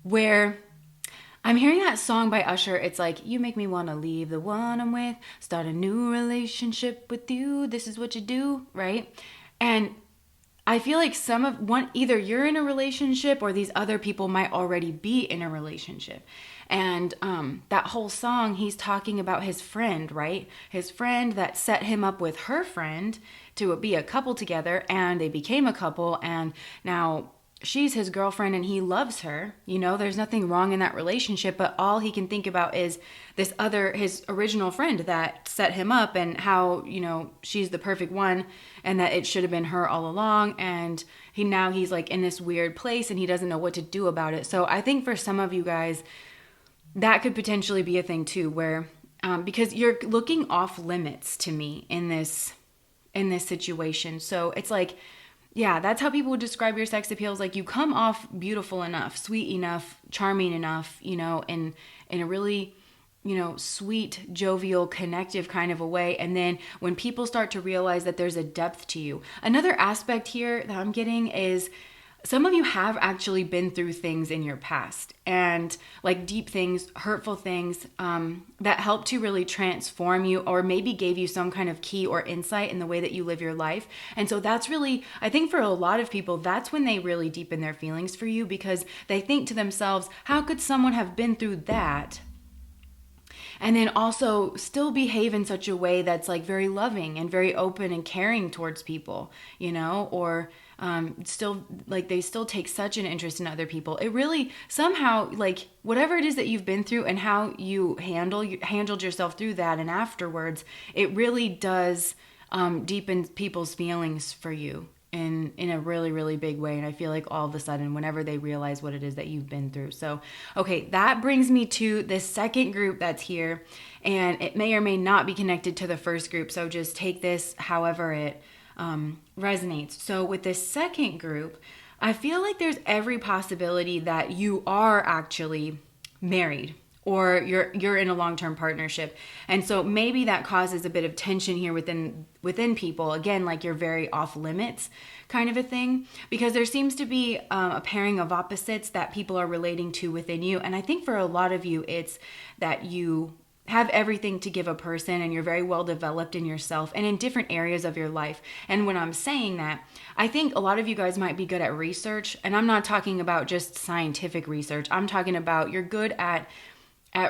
where I'm hearing that song by Usher. It's like, you make me want to leave the one I'm with, start a new relationship with you. This is what you do, right? And I feel like either you're in a relationship or these other people might already be in a relationship. And that whole song, he's talking about his friend, right? His friend that set him up with her friend to be a couple together, and they became a couple, and now she's his girlfriend and he loves her. You know, there's nothing wrong in that relationship, but all he can think about is his original friend that set him up, and how, you know, she's the perfect one and that it should have been her all along. And he's like in this weird place and he doesn't know what to do about it. So I think for some of you guys, that could potentially be a thing too, where, because you're looking off limits to me in this situation. So it's like, yeah, that's how people would describe your sex appeal. Is like you come off beautiful enough, sweet enough, charming enough, you know, in a really, you know, sweet, jovial, connective kind of a way. And then when people start to realize that there's a depth to you. Another aspect here that I'm getting is some of you have actually been through things in your past, and like deep things, hurtful things, that helped to really transform you, or maybe gave you some kind of key or insight in the way that you live your life. And so that's really, I think for a lot of people, that's when they really deepen their feelings for you, because they think to themselves, how could someone have been through that and then also still behave in such a way that's like very loving and very open and caring towards people, or still like they still take such an interest in other people. It really somehow, like whatever it is that you've been through and how you handled yourself through that and afterwards, it really does deepen people's feelings for you in a really, really big way. And I feel like all of a sudden, whenever they realize what it is that you've been through. So, okay, that brings me to the second group that's here, and it may or may not be connected to the first group. So just take this however it resonates. So with this second group, I feel like there's every possibility that you are actually married, or you're in a long-term partnership. And so maybe that causes a bit of tension here within people. Again, like you're very off limits kind of a thing, because there seems to be a pairing of opposites that people are relating to within you. And I think for a lot of you, it's that you have everything to give a person and you're very well developed in yourself and in different areas of your life. And when I'm saying that, I think a lot of you guys might be good at research. And I'm not talking about just scientific research. I'm talking about you're good at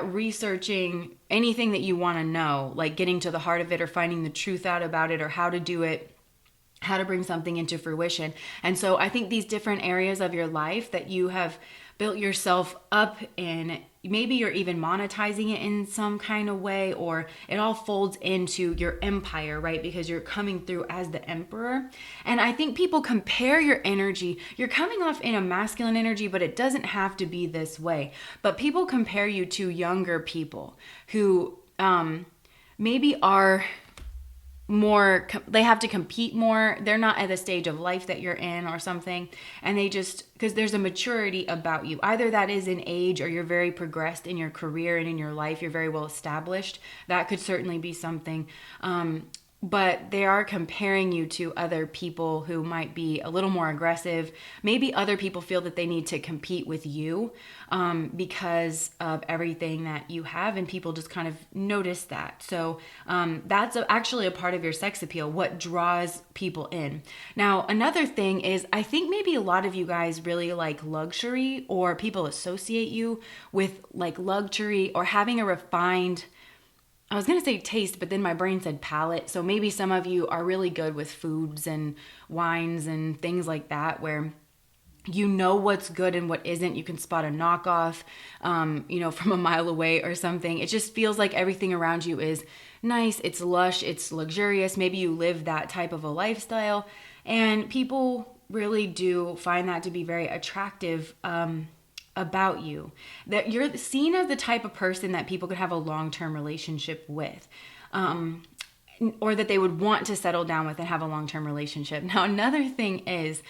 researching anything that you want to know, like getting to the heart of it or finding the truth out about it, or how to do it, how to bring something into fruition. And so I think these different areas of your life that you have built yourself up in, maybe you're even monetizing it in some kind of way, or it all folds into your empire, right? Because you're coming through as the emperor. And I think people compare your energy. You're coming off in a masculine energy, but it doesn't have to be this way. But people compare you to younger people who maybe are more, they have to compete more. They're not at the stage of life that you're in or something. And they just, because there's a maturity about you. Either that is in age, or you're very progressed in your career and in your life. You're very well established. That could certainly be something. But they are comparing you to other people who might be a little more aggressive. Maybe other people feel that they need to compete with you because of everything that you have, and people just kind of notice that. So that's actually a part of your sex appeal, what draws people in. Now, another thing is, I think maybe a lot of you guys really like luxury, or people associate you with like luxury or having a refined, I was going to say taste, but then my brain said palate. So maybe some of you are really good with foods and wines and things like that, where you know what's good and what isn't. You can spot a knockoff, from a mile away or something. It just feels like everything around you is nice. It's lush. It's luxurious. Maybe you live that type of a lifestyle, and people really do find that to be very attractive, about you, that you're seen as the type of person that people could have a long-term relationship with, or that they would want to settle down with and have a long-term relationship. Now, another thing is,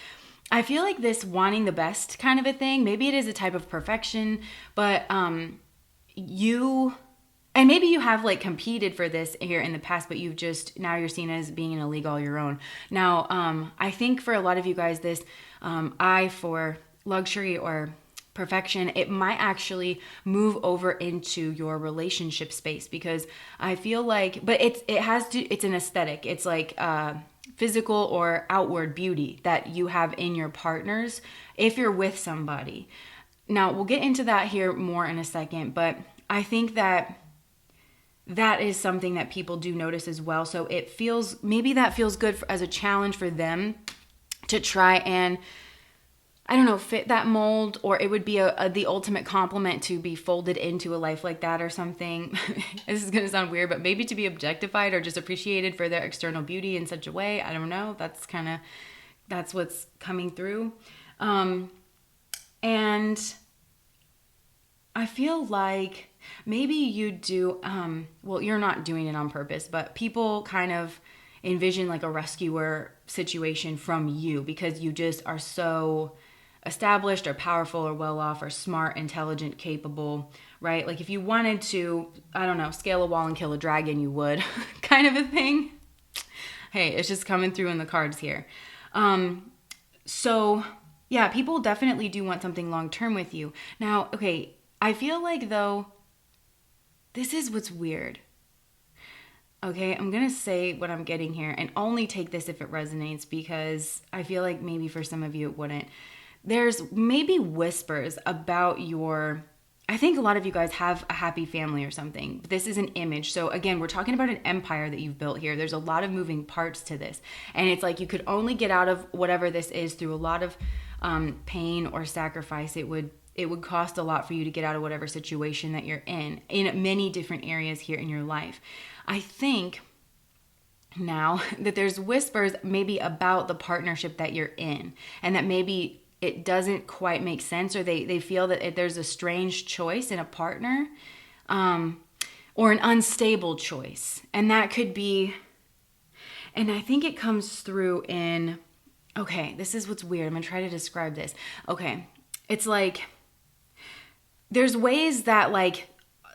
I feel like this wanting the best kind of a thing, maybe it is a type of perfection, but and maybe you have like competed for this here in the past, but now you're seen as being in a league all your own. Now, I think for a lot of you guys, this eye for luxury or perfection, it might actually move over into your relationship space, because I feel like, but it's an aesthetic. It's like physical or outward beauty that you have in your partners if you're with somebody. Now, we'll get into that here more in a second, but I think that is something that people do notice as well. So maybe that feels good as a challenge for them to try and, I don't know, fit that mold, or it would be the ultimate compliment to be folded into a life like that or something. This is going to sound weird, but maybe to be objectified or just appreciated for their external beauty in such a way. I don't know. That's what's coming through. And I feel like maybe you do, you're not doing it on purpose, but people kind of envision like a rescuer situation from you, because you just are so established or powerful or well off or smart, intelligent, capable, right? Like if you wanted to, I don't know, scale a wall and kill a dragon, you would, kind of a thing. Hey, it's just coming through in the cards here. So Yeah, people definitely do want something long term with you. Now, okay, I feel like though, this is what's weird. Okay, I'm gonna say what I'm getting here and only take this if it resonates because I feel like maybe for some of you it wouldn't. There's maybe whispers about your. I think a lot of you guys have a happy family or something. But this is an image. So again, we're talking about an empire that you've built here. There's a lot of moving parts to this. And it's like you could only get out of whatever this is through a lot of pain or sacrifice. It would cost a lot for you to get out of whatever situation that you're in many different areas here in your life. I think now that there's whispers maybe about the partnership that you're in, and that maybe it doesn't quite make sense, or they feel that there's a strange choice in a partner, or an unstable choice. And that could be, and I think it comes through in, okay, this is what's weird. I'm going to try to describe this. Okay, it's like there's ways that like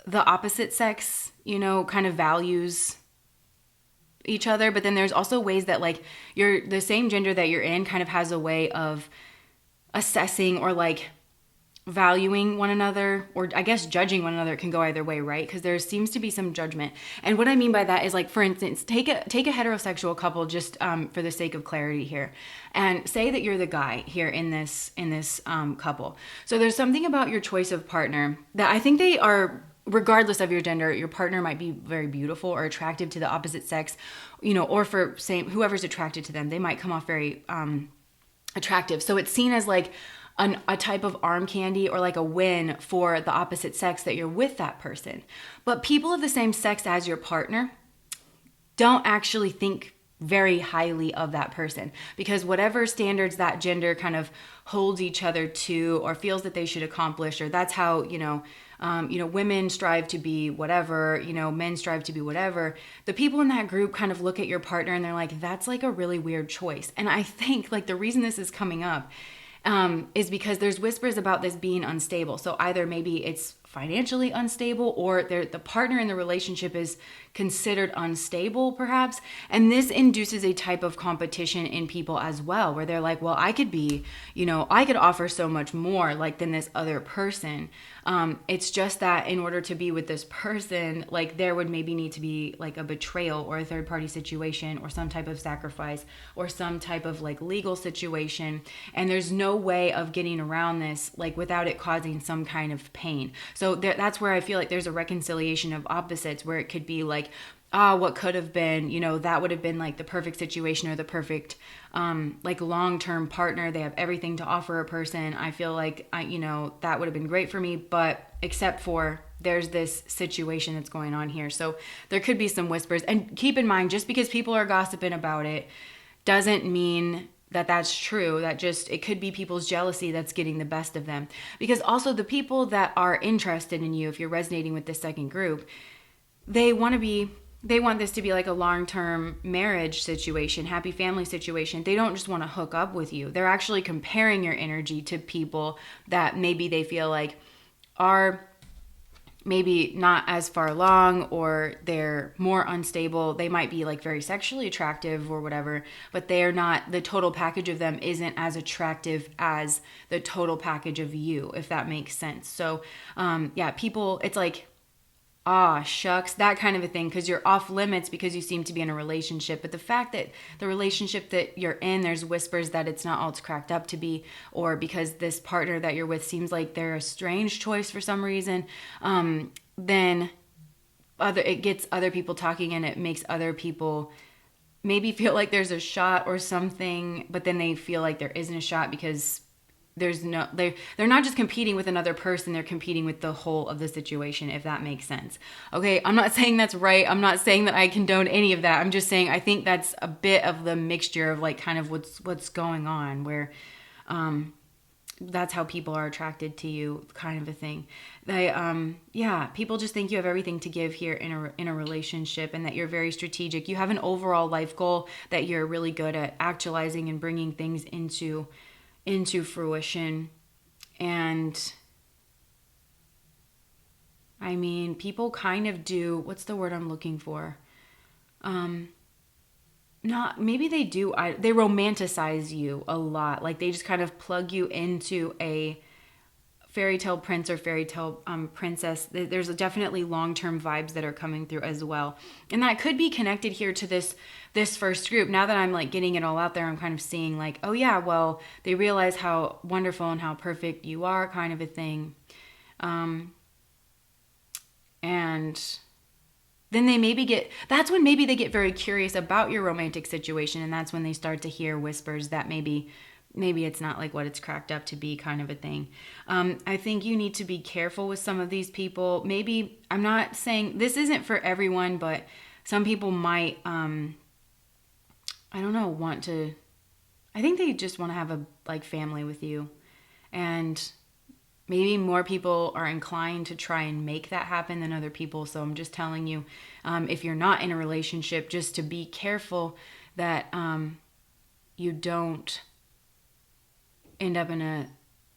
the opposite sex, kind of values each other, but then there's also ways that like you're the same gender that you're in kind of has a way of assessing or like valuing one another, or I guess judging one another. It can go either way, right? Because there seems to be some judgment. And what I mean by that is like, for instance, take a heterosexual couple, just for the sake of clarity here, and say that you're the guy here in this couple. So there's something about your choice of partner that I think they are, regardless of your gender, your partner might be very beautiful or attractive to the opposite sex, or for whoever's attracted to them, they might come off very attractive. So it's seen as like a type of arm candy or like a win for the opposite sex that you're with that person. But people of the same sex as your partner don't actually think very highly of that person, because whatever standards that gender kind of holds each other to or feels that they should accomplish, or that's how women strive to be whatever, men strive to be whatever, the people in that group kind of look at your partner and they're like, that's like a really weird choice. And I think like the reason this is coming up is because there's whispers about this being unstable. So either maybe it's financially unstable, or the partner in the relationship is considered unstable perhaps. And this induces a type of competition in people as well, where they're like, well, I could be, I could offer so much more like than this other person. It's just that in order to be with this person, like there would maybe need to be like a betrayal or a third party situation or some type of sacrifice or some type of like legal situation. And there's no way of getting around this like without it causing some kind of pain. So that's where I feel like there's a reconciliation of opposites, where it could be like, what could have been, that would have been like the perfect situation or the perfect like long-term partner. They have everything to offer a person. I feel like that would have been great for me, but except for there's this situation that's going on here. So there could be some whispers. And keep in mind, just because people are gossiping about it doesn't mean that that's true. That just, it could be people's jealousy that's getting the best of them. Because also the people that are interested in you, if you're resonating with this second group, they want this to be like a long-term marriage situation, happy family situation. They don't just want to hook up with you. They're actually comparing your energy to people that maybe they feel like are maybe not as far along, or they're more unstable. They might be like very sexually attractive or whatever, but they're not, the total package of them isn't as attractive as the total package of you, if that makes sense. So people, it's like, shucks, that kind of a thing, because you're off limits because you seem to be in a relationship. But the fact that the relationship that you're in, there's whispers that it's not all it's cracked up to be, or because this partner that you're with seems like they're a strange choice for some reason, then it gets other people talking, and it makes other people maybe feel like there's a shot or something, but then they feel like there isn't a shot because they're not just competing with another person, they're competing with the whole of the situation, if that makes sense. Okay, I'm not saying that's right. I'm not saying that I condone any of that. I'm just saying I think that's a bit of the mixture of like kind of what's going on, where that's how people are attracted to you, kind of a thing. People just think you have everything to give here in a relationship, and that you're very strategic. You have an overall life goal that you're really good at actualizing and bringing things into fruition. And I mean, people kind of do, what's the word I'm looking for? not, maybe they do, they romanticize you a lot. Like they just kind of plug you into a fairy tale prince or fairy tale princess. There's definitely long-term vibes that are coming through as well. And that could be connected here to this first group. Now that I'm like getting it all out there, I'm kind of seeing like, oh yeah, well, they realize how wonderful and how perfect you are, kind of a thing. And then that's when maybe they get very curious about your romantic situation. And that's when they start to hear whispers that maybe it's not like what it's cracked up to be, kind of a thing. I think you need to be careful with some of these people. Maybe, I'm not saying this isn't for everyone, but some people might, I don't know, I think they just want to have a like family with you. And maybe more people are inclined to try and make that happen than other people. So I'm just telling you, if you're not in a relationship, just to be careful that you don't end up in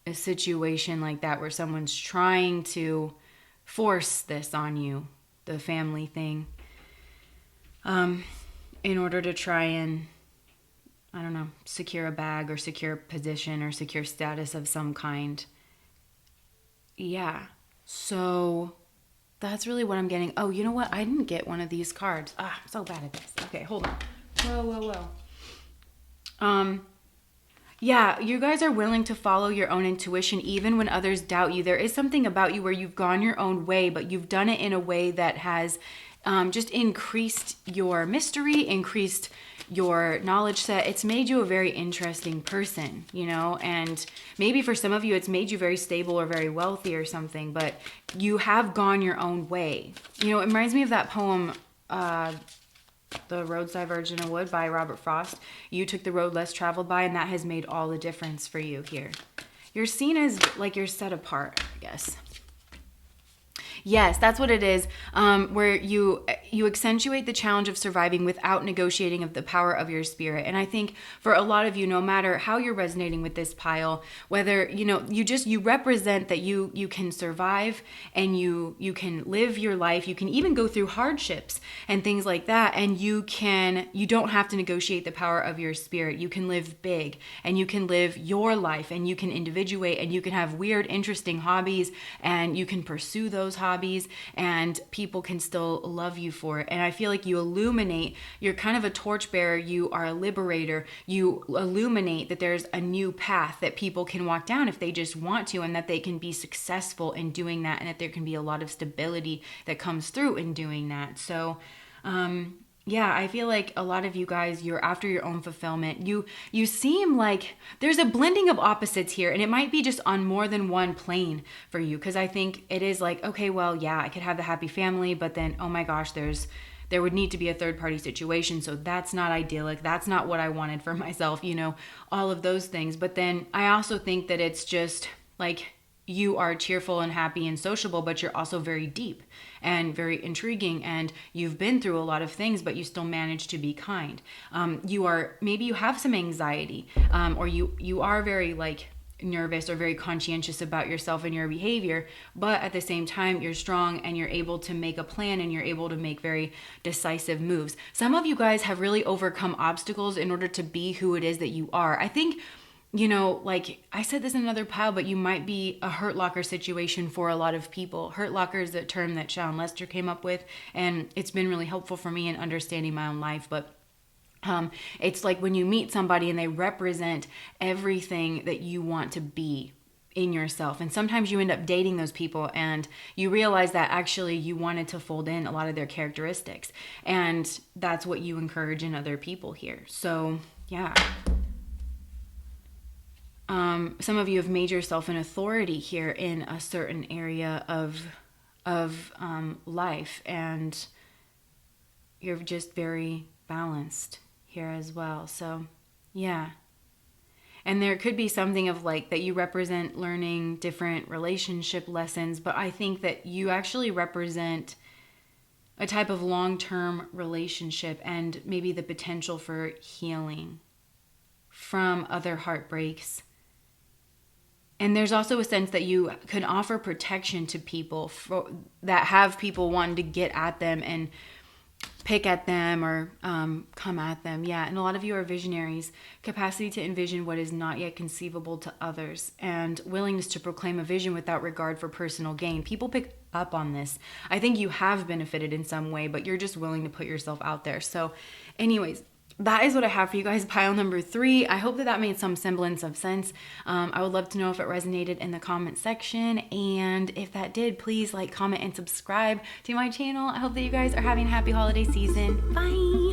a situation like that where someone's trying to force this on you, the family thing, in order to try and, I don't know, secure a bag or secure a position or secure status of some kind. Yeah, so that's really what I'm getting. Oh, you know what? I didn't get one of these cards. I'm so bad at this. Okay, hold on. Whoa. Yeah, you guys are willing to follow your own intuition even when others doubt you. There is something about you where you've gone your own way, but you've done it in a way that has just increased your mystery, increased your knowledge set. It's made you a very interesting person, you know, and maybe for some of you, it's made you very stable or very wealthy or something, but you have gone your own way. You know, it reminds me of that poem, The Road's Divergent of Wood by Robert Frost. You took the road less traveled by, and that has made all the difference for you here. You're seen as like you're set apart, I guess. Yes, that's what it is, where you accentuate the challenge of surviving without negotiating of the power of your spirit. And I think for a lot of you, no matter how you're resonating with this pile, whether, you know, you represent that you can survive and you can live your life. You can even go through hardships and things like that. And you don't have to negotiate the power of your spirit. You can live big and you can live your life and you can individuate and you can have weird, interesting hobbies and you can pursue those hobbies and people can still love you for it. And I feel like you illuminate, you're kind of a torchbearer, you are a liberator, you illuminate that there's a new path that people can walk down if they just want to, and that they can be successful in doing that, and that there can be a lot of stability that comes through in doing that. So yeah, I feel like a lot of you guys, you're after your own fulfillment. You seem like there's a blending of opposites here, and it might be just on more than one plane for you, because I think it is like, okay, well, yeah, I could have the happy family, but then, oh my gosh, there would need to be a third party situation, so that's not idyllic. That's not what I wanted for myself, you know, all of those things. But then I also think that it's just like, you are cheerful and happy and sociable, but you're also very deep and very intriguing, and you've been through a lot of things, but you still manage to be kind. Maybe you have some anxiety, or you are very like nervous or very conscientious about yourself and your behavior, but at the same time, you're strong and you're able to make a plan and you're able to make very decisive moves. Some of you guys have really overcome obstacles in order to be who it is that you are. I think, you know, like I said this in another pile, but you might be a hurt locker situation for a lot of people. Hurt locker is a term that L.M.S.W came up with, and it's been really helpful for me in understanding my own life. But it's like when you meet somebody and they represent everything that you want to be in yourself. And sometimes you end up dating those people and you realize that actually you wanted to fold in a lot of their characteristics. And that's what you encourage in other people here. So yeah. Some of you have made yourself an authority here in a certain area of life, and you're just very balanced here as well. So yeah. And there could be something of like that you represent learning different relationship lessons, but I think that you actually represent a type of long-term relationship and maybe the potential for healing from other heartbreaks. And there's also a sense that you can offer protection to people that have people wanting to get at them and pick at them or come at them. Yeah, and a lot of you are visionaries. Capacity to envision what is not yet conceivable to others, and willingness to proclaim a vision without regard for personal gain. People pick up on this. I think you have benefited in some way, but you're just willing to put yourself out there. So anyways, that is what I have for you guys, pile number 3. I hope that that made some semblance of sense. I would love to know if it resonated in the comment section. And if that did, please like, comment, and subscribe to my channel. I hope that you guys are having a happy holiday season. Bye.